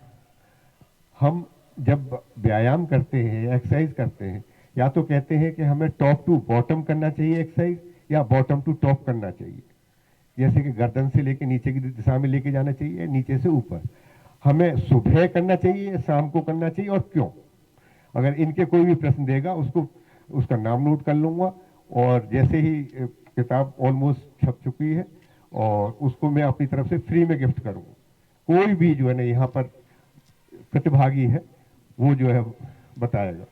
S1: हम जब व्यायाम करते हैं या एक्सरसाइज करते हैं, या तो कहते हैं कि हमें टॉप टू बॉटम करना चाहिए एक्सरसाइज या बॉटम टू टॉप करना चाहिए, जैसे कि गर्दन से लेके नीचे की दिशा में लेके जाना चाहिए, नीचे से ऊपर। हमें सुबह करना चाहिए, शाम को करना चाहिए, और क्यों? अगर इनके कोई भी प्रश्न देगा उसका नाम नोट कर लूंगा, और जैसे ही किताब ऑलमोस्ट छप चुकी है और उसको मैं अपनी तरफ से फ्री में गिफ्ट करूँगा। कोई भी जो है ना यहाँ पर प्रतिभागी है वो जो है बताएगा।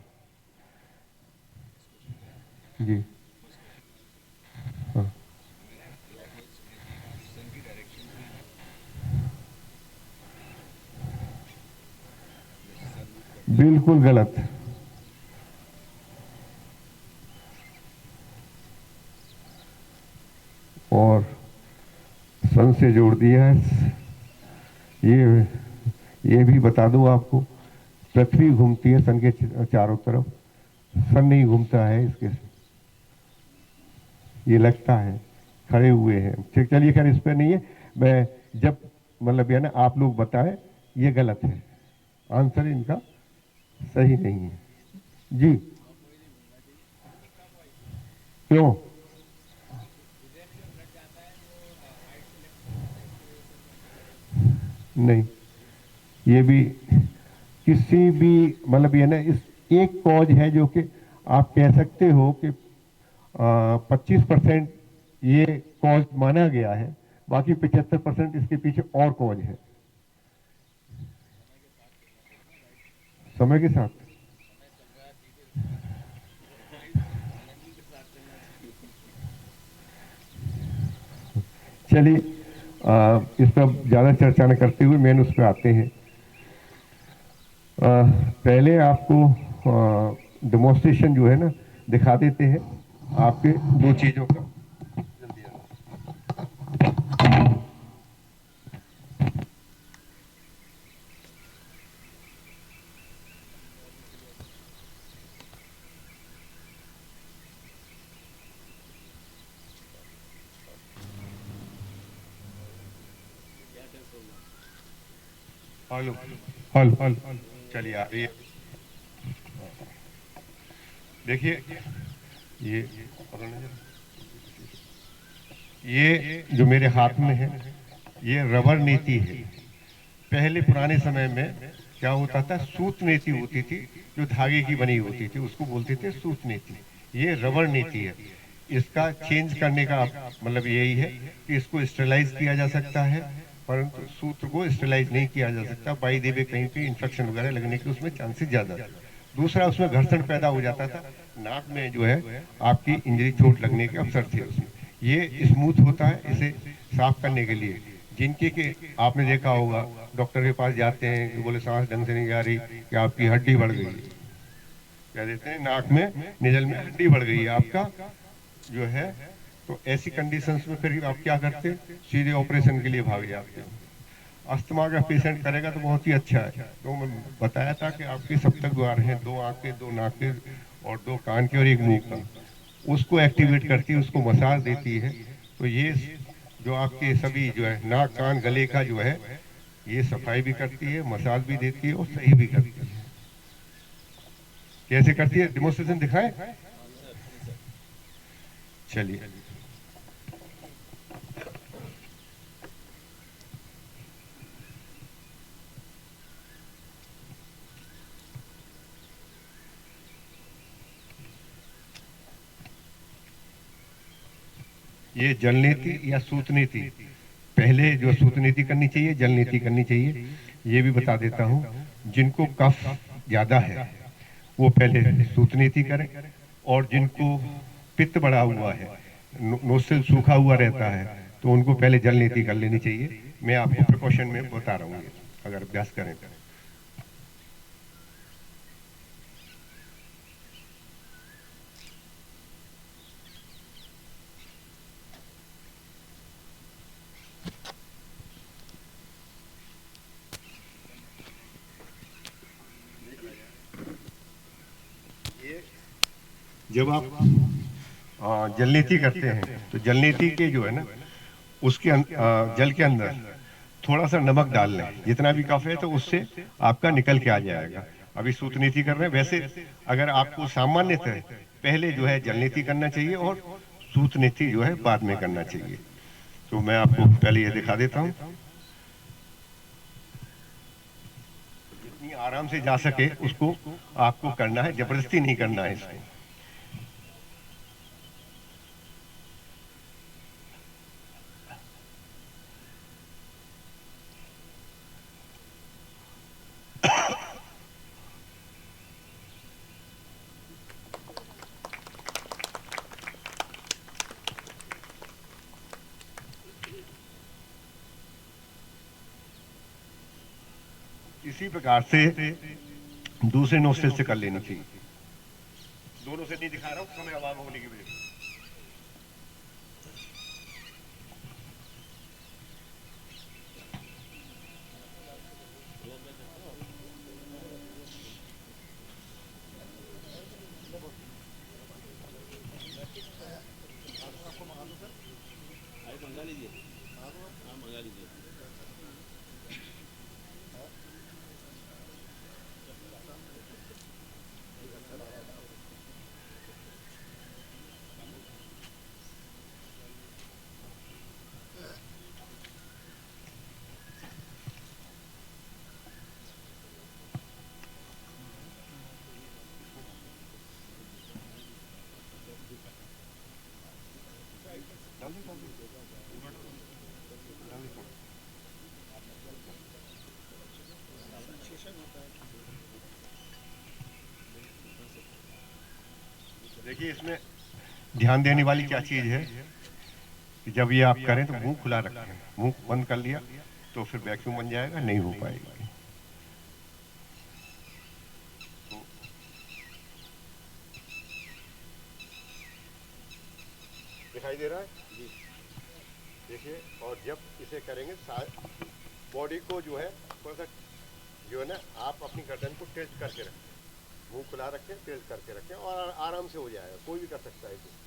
S1: जी हाँ, बिल्कुल गलत। और सन से जोड़ दिया है। ये ये भी बता दूं आपको, पृथ्वी घूमती है सन के चारों तरफ, सन नहीं घूमता है इसके। ये लगता है खड़े हुए हैं। ठीक, चलिए खैर इस पे नहीं है। मैं जब मतलब ये ना आप लोग बताएं, ये गलत है, आंसर इनका सही नहीं है। जी क्यों? नहीं, ये भी किसी भी मतलब ये ना इस एक कॉज है जो कि आप कह सकते हो कि 25% ये कॉज माना गया है, बाकी 75% इसके पीछे और कॉज है। समय के साथ चलिए इस पर ज़्यादा चर्चा न करते हुए मेन उस पर आते हैं। पहले आपको डेमोन्स्ट्रेशन जो है ना दिखा देते हैं आपके दो चीज़ों का। जल्दी हेलो हेलो हेलो, चलिए आ रही है। देखिए ये ये जो मेरे हाथ में है ये रबर नीति है। पहले पुराने समय में क्या होता था, सूत नीति होती थी जो धागे की बनी होती थी, उसको बोलते थे सूत नीति। ये रबर नीति है। इसका चेंज करने का मतलब यही है कि इसको स्टेरलाइज किया जा सकता है, परंतु सूत्र को स्टेरलाइज नहीं किया जा सकता। बाई द वे कहीं पे इन्फेक्शन वगैरह लगने के उसमें चांसेस ज्यादा थे। दूसरा, उसमें घर्षण पैदा हो जाता था, नाक में जो है आपकी इंजरी, चोट लगने के अवसर थे उसमें। ये स्मूथ होता है, इसे साफ करने के लिए जिनके के आपने देखा होगा डॉक्टर के पास जाते हैं कि बोले सांस ढंग से नहीं आ रही, कि आपकी हड्डी बढ़ गई है, क्या देते हैं नाक में निजल में हड्डी बढ़ गई है आपका जो है। तो ऐसी कंडीशंस में फिर आप क्या करते हैं, सीधे ऑपरेशन के लिए भाग जाते हो। अस्थमा का पेशेंट करेगा तो बहुत ही अच्छा है। तो मैं बताया था कि आपके सप्तक द्वार हैं, दो आँख के, दो नाक के और दो कान के और एक मुंह का, उसको एक्टिवेट करती है, उसको मसाज देती है। तो ये जो आपके सभी जो है नाक कान गले का जो है ये सफाई भी करती है, मसाज भी देती है और सही भी करती है। कैसे करती है डेमोन्स्ट्रेशन दिखाएं? चलिए ये जल नीति या सूत नीति, पहले जो सूत नीति करनी चाहिए, जल नीति करनी चाहिए। ये भी बता देता हूँ, जिनको कफ ज्यादा है वो पहले सूत नीति करें, और जिनको पित्त बढ़ा हुआ है, नोस्ट्रिल सूखा हुआ रहता है, तो उनको पहले जल नीति कर लेनी चाहिए। मैं आपको प्रिकॉशन में बता रहा हूँ, अगर अभ्यास करें तो। जब आप जल नीति करते हैं तो जल नीति के जो है ना उसके जल के अंदर थोड़ा सा नमक डाल लें, जितना भी कफ है तो उससे आपका निकल के आ जाएगा। अभी सूत नीति कर रहे हैं, वैसे अगर आपको सामान्यतः पहले जो है जल नीति करना चाहिए और सूत नीति जो है बाद में करना चाहिए। तो मैं आपको पहले ये दिखा देता हूँ। जितनी आराम से जा सके उसको आपको करना है, जबरदस्ती नहीं करना है इसको। इसी प्रकार से दूसरे नोस्ट्रिल से कर लेनी चाहिए। दोनों से नहीं दिखा रहा हूँ समय अभाव होने की वजह से। देखिए इसमें ध्यान देने वाली क्या चीज है कि जब ये आप करें तो मुंह खुला रखें, मुंह बंद कर लिया तो फिर वैक्यूम बन जाएगा, नहीं हो पाएगा। तो दिखाई दे रहा है जी, देखिए। और जब इसे करेंगे बॉडी को जो है थोड़ा सा जो है ना, आप अपनी गर्दन को टेस्ट करके रखें, मुंह खुला रखें, टेस्ट करके रखें और आराम से हो जाएगा, कोई भी कर सकता है इसे।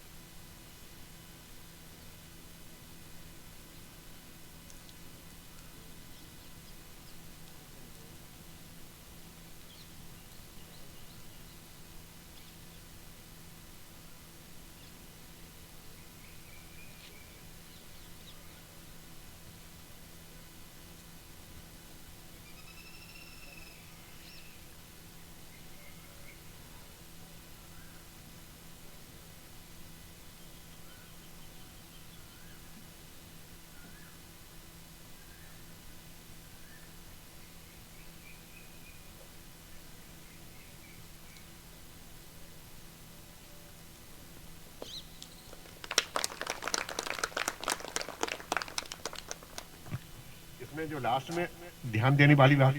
S1: इसमें जो लास्ट में ध्यान देने वाली बात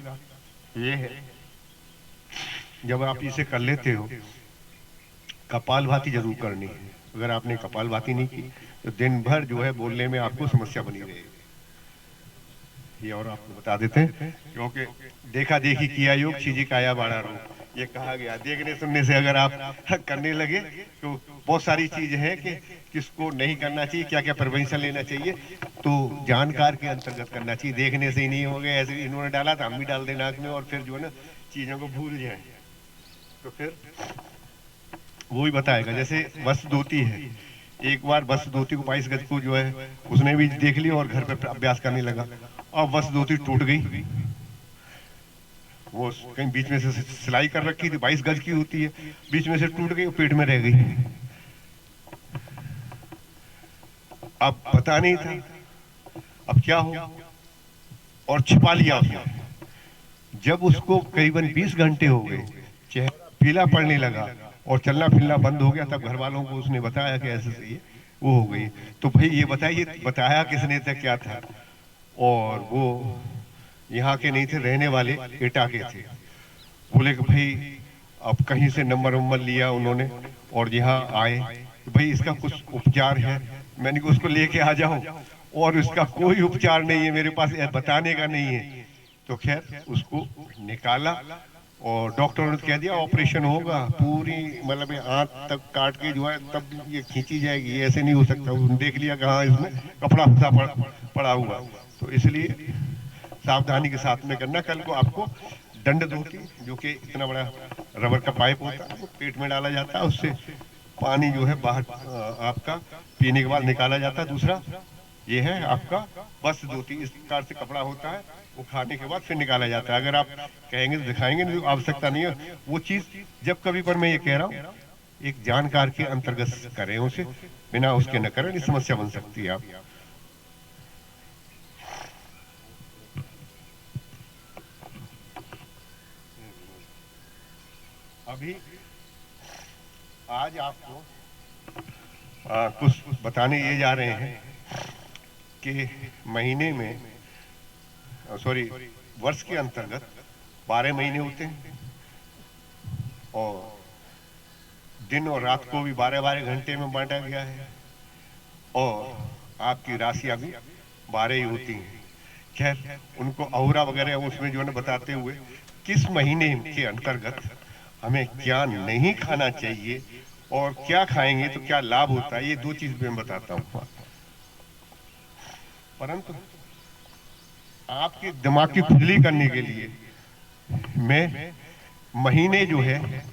S1: ये है, जब आप इसे कर लेते हो कपालभाति जरूर करनी है। अगर आपने कपालभाति नहीं की तो दिन भर जो है बोलने में आपको समस्या बनी रहेगी। ये और आपको बता देते हैं, क्योंकि देखा देखी किया योग चीजी काया बाड़ा रोग, ये कहा गया। देखने सुनने से अगर आप करने लगे तो बहुत सारी चीज है कि किसको नहीं करना चाहिए, क्या क्या प्रिवेंशन लेना चाहिए, तो जानकार के अंतर्गत करना चाहिए। देखने से ही नहीं हो गया, ऐसे इन्होंने डाला था हम भी डाल दें नाक में और फिर जो है ना चीजों को भूल जाए, तो फिर वो ही बताएगा। जैसे वस्त्र धोती है, एक बार वस्त्र धोती को 22 गज को जो है उसने भी देख लिया और घर पे अभ्यास करने लगा, और वस्त्र धोती टूट गई। वो कहीं बीच में से सिलाई कर रखी थी, 22 गज की होती है, बीच में से टूट गई और पेट में रह गई। अब पता नहीं था अब क्या हो, और छिपा लिया उसने। जब उसको करीबन 20 घंटे हो गए, चेहरा पीला पड़ने लगा और चलना फिरना बंद हो गया, तब घर वालों को उसने बताया कि ऐसे से वो हो गई। तो भाई ये बताइए, बताया किसने था, क्या था? और वो यहाँ के नहीं थे, रहने वाले एटा के थे। बोले कि भाई अब कहीं से नंबर वंबर लिया उन्होंने और यहाँ आए कि भाई इसका कुछ उपचार है। मैंने कहा उसको लेके आ जाओ, और इसका कोई उपचार नहीं है मेरे पास, बताने का नहीं है। तो खैर उसको निकाला और डॉक्टर ने कह दिया ऑपरेशन होगा, पूरी मतलब आंत तक काट के जो है तब ये खींची जाएगी, ऐसे नहीं हो सकता। उसने देख लिया कि हाँ इसमें कपड़ा पड़ा हुआ, तो इसलिए सावधानी के साथ में करना। कल को आपको दंड धोती, जो कि इतना बड़ा रबर का पाइप होता है, वो पेट में डाला जाता है, उससे पानी जो है बाहर आपका पीने के बाद निकाला जाता है। दूसरा ये है आपका वस्त्र धोती, इस प्रकार से कपड़ा होता है, वो खाने के बाद फिर निकाला जाता है। अगर आप कहेंगे तो दिखाएंगे, नहीं तो आवश्यकता नहीं है। वो चीज जब कभी पर मैं ये कह रहा हूँ एक जानकार के अंतर्गत करें, उसे बिना उसके न करें, समस्या बन सकती है। आप अभी आज आपको कुछ बताने ये जा रहे हैं कि महीने में वर्ष के अंतर्गत 12 महीने होते हैं और दिन और रात को भी 12-12 घंटे में बांटा गया है और आपकी राशियां भी 12 ही होती हैं। खैर, उनको औरा वगैरह उसमें जो है ना बताते हुए किस महीने के अंतर्गत हमें क्या नहीं खाना चाहिए और क्या खाएंगे तो क्या लाभ होता है, ये 2 चीज मैं बताता हूँ। परंतु आपके दिमाग की खुजली करने के लिए मैं महीने जो है,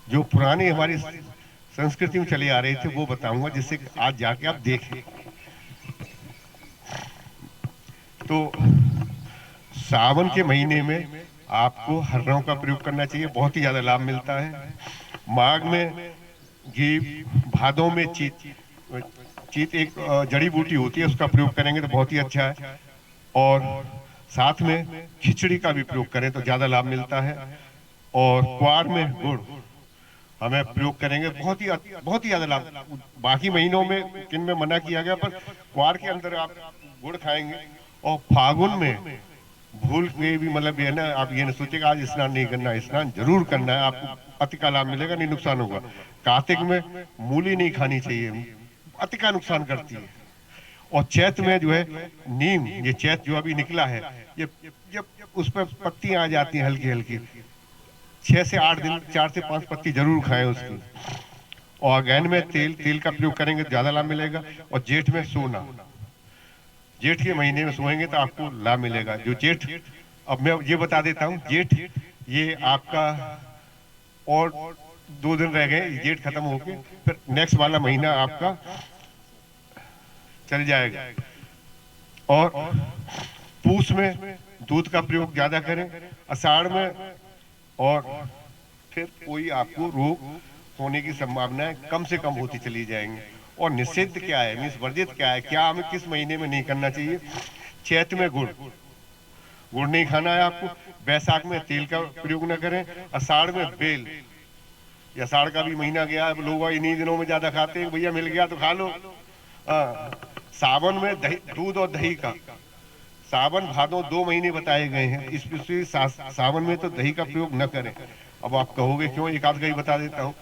S1: जो पुराने हमारी संस्कृति में चले आ रहे थे वो बताऊंगा, जिससे आज जाके आप देखें। तो सावन के महीने में आपको हर्रों का प्रयोग करना चाहिए, बहुत ही ज्यादा लाभ मिलता है। माघ में घी, भादों में चीत, चीत एक जड़ी बूटी होती है, उसका प्रयोग करेंगे तो बहुत ही अच्छा है। और साथ में खिचड़ी का भी प्रयोग करें तो ज्यादा लाभ मिलता है। और क्वार में गुड़ हमें प्रयोग करेंगे, बहुत ही ज्यादा लाभ। बाकी महीनों में किन में मना किया गया, पर क्वार के अंदर आप गुड़ खाएंगे। और फागुन में भूल के भी मतलब ये ना, आप ये ना सोचेगा आज स्नान नहीं करना, स्नान जरूर करना है, आपको अति का लाभ मिलेगा, नहीं नुकसान होगा। कार्तिक में मूली नहीं खानी चाहिए, अति का नुकसान करती है। और चैत में जो है नीम, ये चैत जो अभी निकला है, ये जब उस पर पत्तियां आ जाती हैं हल्की हल्की, 6 से 8 दिन 4 से 5 पत्ती जरूर खाएं उसकी। और अगैन में तेल का प्रयोग करेंगे तो ज्यादा लाभ मिलेगा। और जेठ में सोना, जेठ के महीने में सोएंगे तो आपको लाभ मिलेगा। जो जेठ, अब मैं ये बता देता हूँ, जेठ ये आपका और 2 दिन रह गए, जेठ खत्म होके फिर नेक्स्ट वाला महीना आपका चल जाएगा। और पूस में दूध का प्रयोग ज्यादा करें, आषाढ़ में, और फिर कोई आपको रोग होने की संभावनाएं कम से कम होती चली जाएंगी। और निषिद्ध क्या है, मीन्स वर्जित क्या है, क्या हमें किस महीने में नहीं करना चाहिए। चैत में गुड़ नहीं खाना है आपको। बैसाख में तेल का प्रयोग न करें। आषाढ़ में बेल, या आषाढ़ का भी महीना गया है, लोग इन्हीं दिनों में ज्यादा खाते हैं, भैया मिल गया तो खा लो। सावन में दूध और दही का, सावन भादों 2 महीने बताए गए हैं, इसलिए सावन में तो दही का प्रयोग न करें। अब आप कहोगे क्यों, एक आध का ही बता देता हूँ।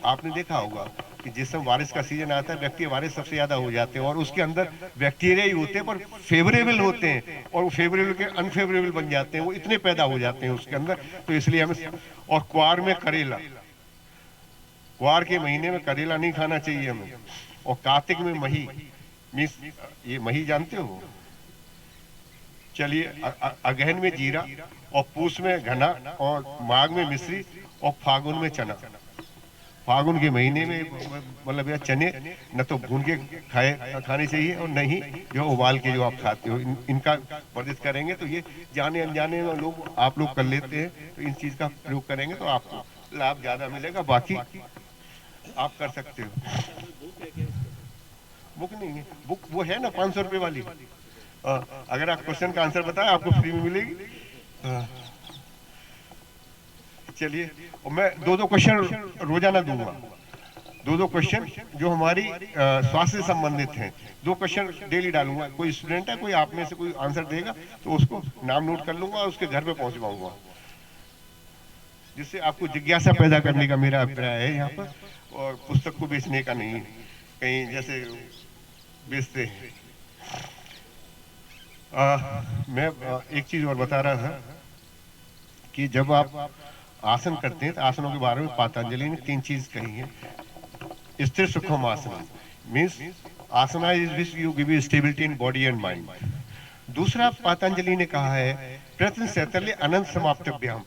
S1: आपने देखा होगा कि जिस समय बारिश का सीजन आता है, बैक्टीरिया वायरस सबसे ज्यादा हो जाते हैं, और उसके अंदर बैक्टीरिया ही होते हैं पर फेवरेबल होते हैं, और वो फेवरेबल के अनफेवरेबल बन जाते हैं, वो इतने पैदा हो जाते हैं उसके अंदर, तो इसलिए हमें। और क्वार में करेला, क्वार के महीने में करेला नहीं खाना चाहिए हमें। और कार्तिक में मही, मीन्स ये मही जानते हो, चलिए। अगहन में जीरा, और पूस में घना, और माघ में मिश्री, और फागुन में चना। फागुन के महीने में मतलब यह चने न तो भून के खाने चाहिए, और नहीं जो उबाल के जो आप खाते हो, इनका वर्जित करेंगे तो ये जाने अनजाने में लोग आप लोग कर लेते हैं, तो इन चीज का प्रयोग करेंगे तो आपको लाभ ज्यादा मिलेगा। बाकी आप कर सकते हो। बुक नहीं है, बुक वो है ना 500 रुपए वाली। अगर आप क्वेश्चन का आंसर बताएं आपको फ्री में मिलेगी। चलिए, और मैं 2-2 क्वेश्चन रोजाना दूंगा, 2-2 क्वेश्चन जो हमारी स्वास्थ्य से संबंधित हैं। 2 क्वेश्चन डेली डालूंगा। कोई स्टूडेंट है, कोई आप में से कोई आंसर देगा तो उसको नाम नोट कर लूंगा और उसके घर पे पहुंचवाऊंगा, जिससे आपको जिज्ञासा पैदा करने का मेरा अभिप्राय है यहाँ पर, और पुस्तक को बेचने का नहीं, कहीं जैसे बेचते हैं। मैं एक चीज और बता रहा था कि जब आप आसन करते हैं तो आसनों के बारे में पतंजलि ने 3 चीज कही है। स्थिर सुखम आसन, means asana is which you give stability in body and mind. दूसरा पतंजलि ने कहा है प्रयत्न शैतल्य अनंत समाप्तभ्याम,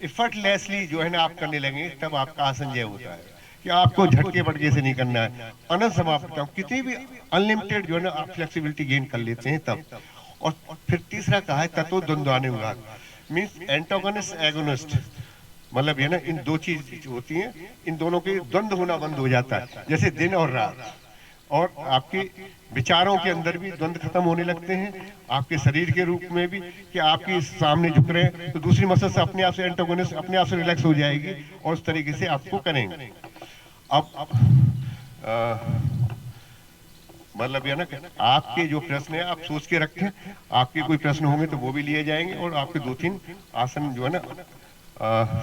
S1: एफर्टलेसली जो है ना आप करने लगे तब आपका आसन जय होता है, कि आपको झटके बटके से नहीं करना है। अनंत समाप्तभ्याम, कितनी भी अनलिमिटेड जो है ना आप फ्लेक्सिबिलिटी गेन कर लेते हैं तब। और फिर तीसरा कहा है तत्व द्वंद्वानुघात, मीन्स एंटागोनिस्ट एगोनिस्ट, मतलब ये ना इन 2 चीज होती हैं, इन दोनों के द्वंद्व होना बंद हो जाता है, जैसे दिन और रात। और आपके विचारों के अंदर भी द्वंद्व खत्म होने लगते हैं, आपके शरीर के रूप में भी, कि आपके सामने झुक रहे हैं तो दूसरी मसल से अपने आप से एंटागोनिस्ट अपने आप से रिलैक्स हो जाएगी, और उस तरीके से आपको करेंगे। अब मतलब ये ना कि आपके जो प्रश्न है आप सोच के रखें, आपके कोई प्रश्न होंगे तो वो भी लिए जाएंगे, और आपके दो तीन आसन जो है ना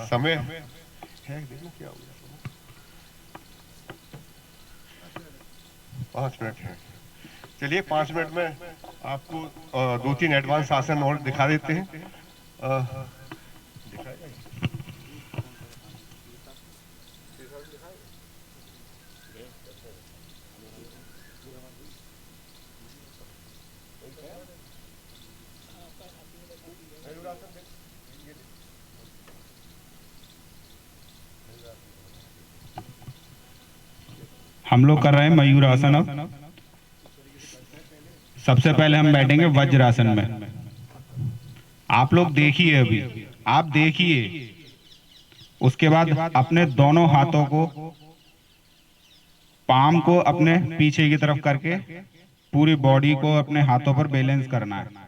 S1: समय है, देखना क्या हो गया समय, 5 मिनट है। चलिए 5 मिनट में आपको दो तीन एडवांस आसन और दिखा देते हैं। दिखाएगा
S2: हम लोग कर रहे हैं मयूर आसन। अब सबसे पहले हम बैठेंगे वज्रासन में। आप लोग देखिए, अभी आप देखिए, उसके बाद अपने दोनों हाथों को, पाम को अपने पीछे की तरफ करके पूरी बॉडी को अपने हाथों पर बैलेंस करना है।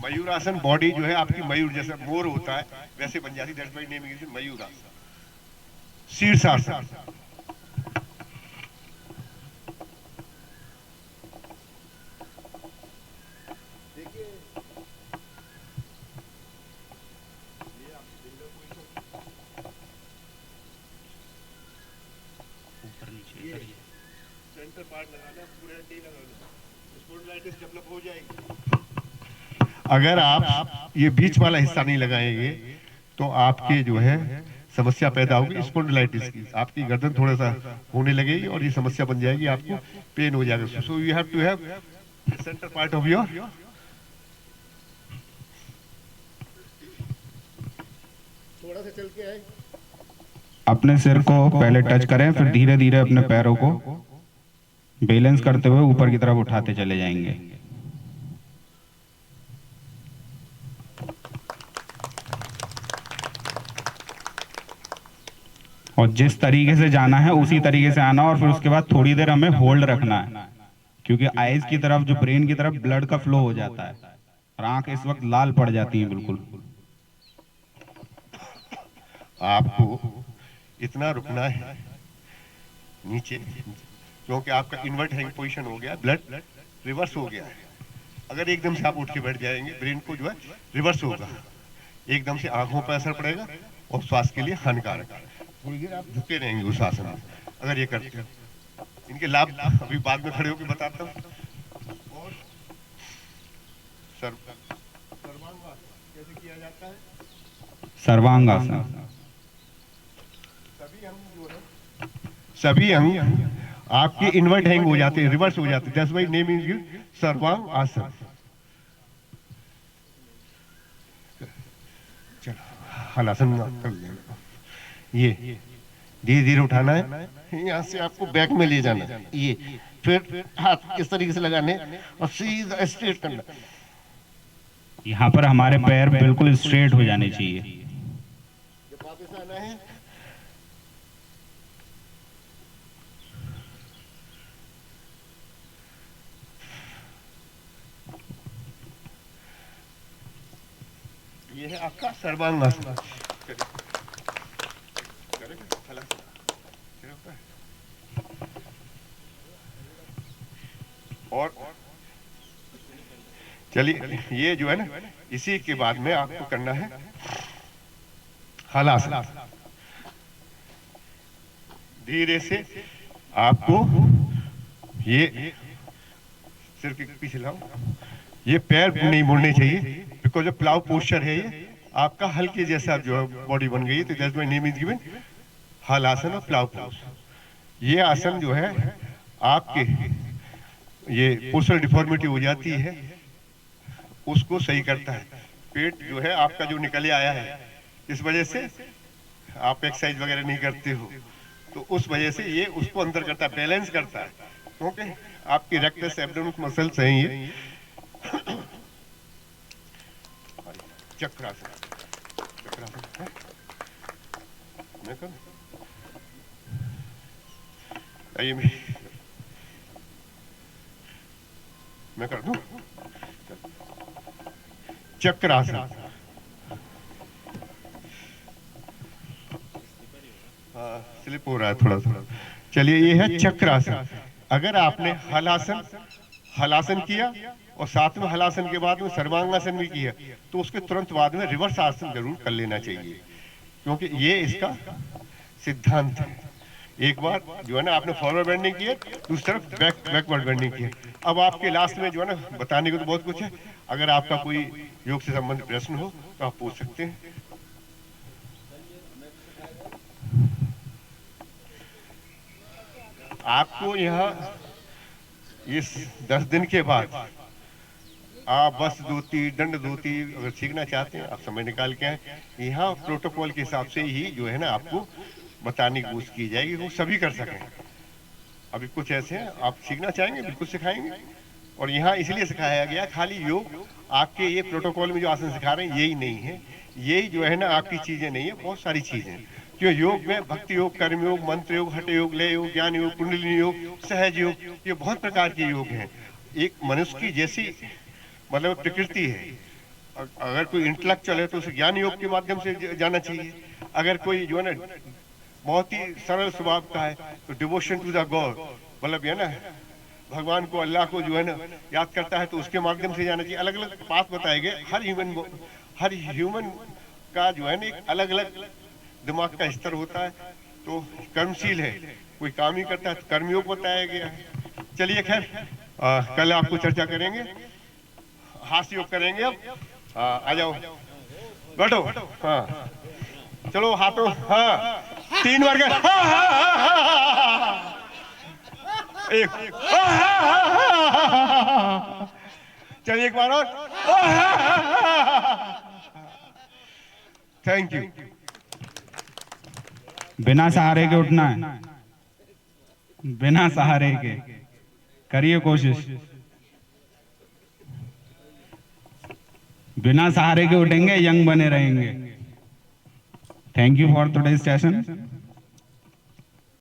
S1: मयूरासन बॉडी जो है आपकी मयूर जैसा मोर होता है वैसे बन जाती, दैट्स व्हाई नेम इज मयूरासन। शीर्षासन, सेंटर पार्ट लगाना, पूरे ऐसे ही लगाना, स्पॉन्डिलाइटिस डेवलप हो जाएगी। अगर आप ये बीच वाला हिस्सा नहीं लगाएंगे तो आपके जो है समस्या पैदा होगी स्पॉन्डिलाइटिस की, आपकी गर्दन थोड़ा सा होने लगेगी और ये समस्या बन जाएगी, आपको पेन हो जाएगा। So you have to have centre part of your, थोड़ा सा चल के आए,
S2: अपने सिर को पहले टच करें, फिर धीरे धीरे अपने पैरों को बैलेंस करते हुए ऊपर की तरफ उठाते चले जाएंगे। और जिस तरीके से जाना है उसी तरीके से आना, और फिर उसके बाद थोड़ी देर हमें होल्ड रखना है, क्योंकि आईज की तरफ, जो ब्रेन की तरफ ब्लड का फ्लो हो जाता है और आंख इस वक्त लाल पड़ जाती है बिल्कुल।
S1: आपको इतना रुकना है नीचे, क्योंकि आपका इन्वर्ट हैंग पोजीशन हो गया, ब्लड रिवर्स हो गया है। अगर एकदम से आप उठ के बैठ जाएंगे, ब्रेन को जो है रिवर्स होगा, एकदम से आंखों पर असर पड़ेगा और स्वास्थ्य के लिए हानिकारक है। थोड़ी देर आप झुके रहेंगे उस आसन में, अगर ये करते हैं। इनके लाभ अभी बाद में खड़े होकर बताता हूँ। और सर्वांगासन कैसे किया जाता है?
S2: सर्वांगासन,
S1: सभी अंग आपके इन्वर्ट हैंग हो जाते हैं, रिवर्स हो जाते हैं, दैट्स व्हाई नेम इज सर्वांग आसन। चलो हलासन कर लेना, ये धीरे धीरे उठाना है, यहाँ से आपको बैक में ले जाना है, ये फिर हाथ इस तरीके से लगाने और सीधा स्ट्रेट करना।
S2: यहाँ पर हमारे पैर बिल्कुल स्ट्रेट हो जाने चाहिए।
S1: जब वापस आना है, ये है आपका सर्वांगासन। और चलिए ये जो है ना, इसी के बाद में आपको करना है हलासन। धीरे से आपको ये सिर के पीछे लाओ, ये पैर नहीं मुड़ने चाहिए, बिकॉज जो प्लाव पोस्चर है ये आपका हल्के जैसा जो बॉडी बन गई है, तो that's why name is given halasana और प्लाव पोज। ये आसन जो है आपके ये पोस्चर डिफॉर्मिटी हो जाती है उसको सही करता है। पेट जो है आपका जो निकले आया है, इस वजह से आप एक्सरसाइज वगैरह नहीं करते हो, तो उस वजह से ये उसको अंदर करता है, बैलेंस करता है, क्योंकि आपकी रेक्टस एब्डोमिनल मसल्स हैं ये। चक्रासन, चक्रासन मैं कर, आइए मैं कर दूं। चक्रासन। स्लिप हो रहा है थोड़ा थोड़ा। चलिए, ये है चक्रासन। अगर आपने हलासन किया और साथ में हलासन के बाद में सर्वांगासन भी किया, तो उसके तुरंत बाद में रिवर्स आसन जरूर कर लेना चाहिए, क्योंकि ये इसका सिद्धांत है। एक बार जो है ना आपने फॉरवर्ड बेंडिंग किया, दूसरी तरफ बैकवर्ड बेंडिंग किया। अब आपके लास्ट में जो है ना बताने को तो बहुत कुछ है। अगर आपका कोई योग से संबंधित प्रश्न हो तो आप पूछ सकते हैं। आपको यहाँ इस 10 दिन के बाद आप बस धोती, दंड धोती अगर सीखना चाहते हैं, आप समय निकाल के आए। यहाँ प्रोटोकॉल के हिसाब से ही जो है ना आपको बताने की कोशिश की जाएगी, वो सभी कर सकें। अभी कुछ ऐसे हैं आप सीखना चाहेंगे, बिल्कुल सिखाएंगे। और यहाँ इसलिए सिखाया गया, खाली योग आपके ये प्रोटोकॉल में जो आसन सिखा रहे हैं यही नहीं है, यही जो है ना आपकी चीजें नहीं है, बहुत सारी चीजें। क्यों योग में भक्ति योग, कर्म योग, मंत्र योग, हठ योग, लय योग, ज्ञान योग, कुंडलिनी योग, सहज योग, ये बहुत प्रकार के योग हैं। एक मनुष्य की जैसी मतलब प्रकृति है, अगर कोई इंटेलेक्चुअल है तो उसे ज्ञान योग के माध्यम से जाना चाहिए। अगर कोई जो है ना बहुत ही सरल स्वभाव का है तो डिवोशन टू द गॉड, मतलब है ना भगवान को, अल्लाह को जो है ना याद करता है, तो उसके माध्यम से जाना चाहिए। अलग अलग बात बताए गए। हर ह्यूमन का जो है ना एक अलग अलग दिमाग का स्तर होता है। तो कर्मशील है, कोई काम ही करता है तो कर्मयोग बताया गया है। चलिए खैर, कल आपको चर्चा करेंगे, हास्य योग करेंगे। अब आ जाओ, बैठो। हाँ चलो, हाथों, हाँ 3 बार का, एक, चलिए एक बार और, थैंक यू।
S2: बिना सहारे के उठना है, बिना सहारे के करिए कोशिश। बिना सहारे के उठेंगे, यंग बने रहेंगे। Thank you for today's session.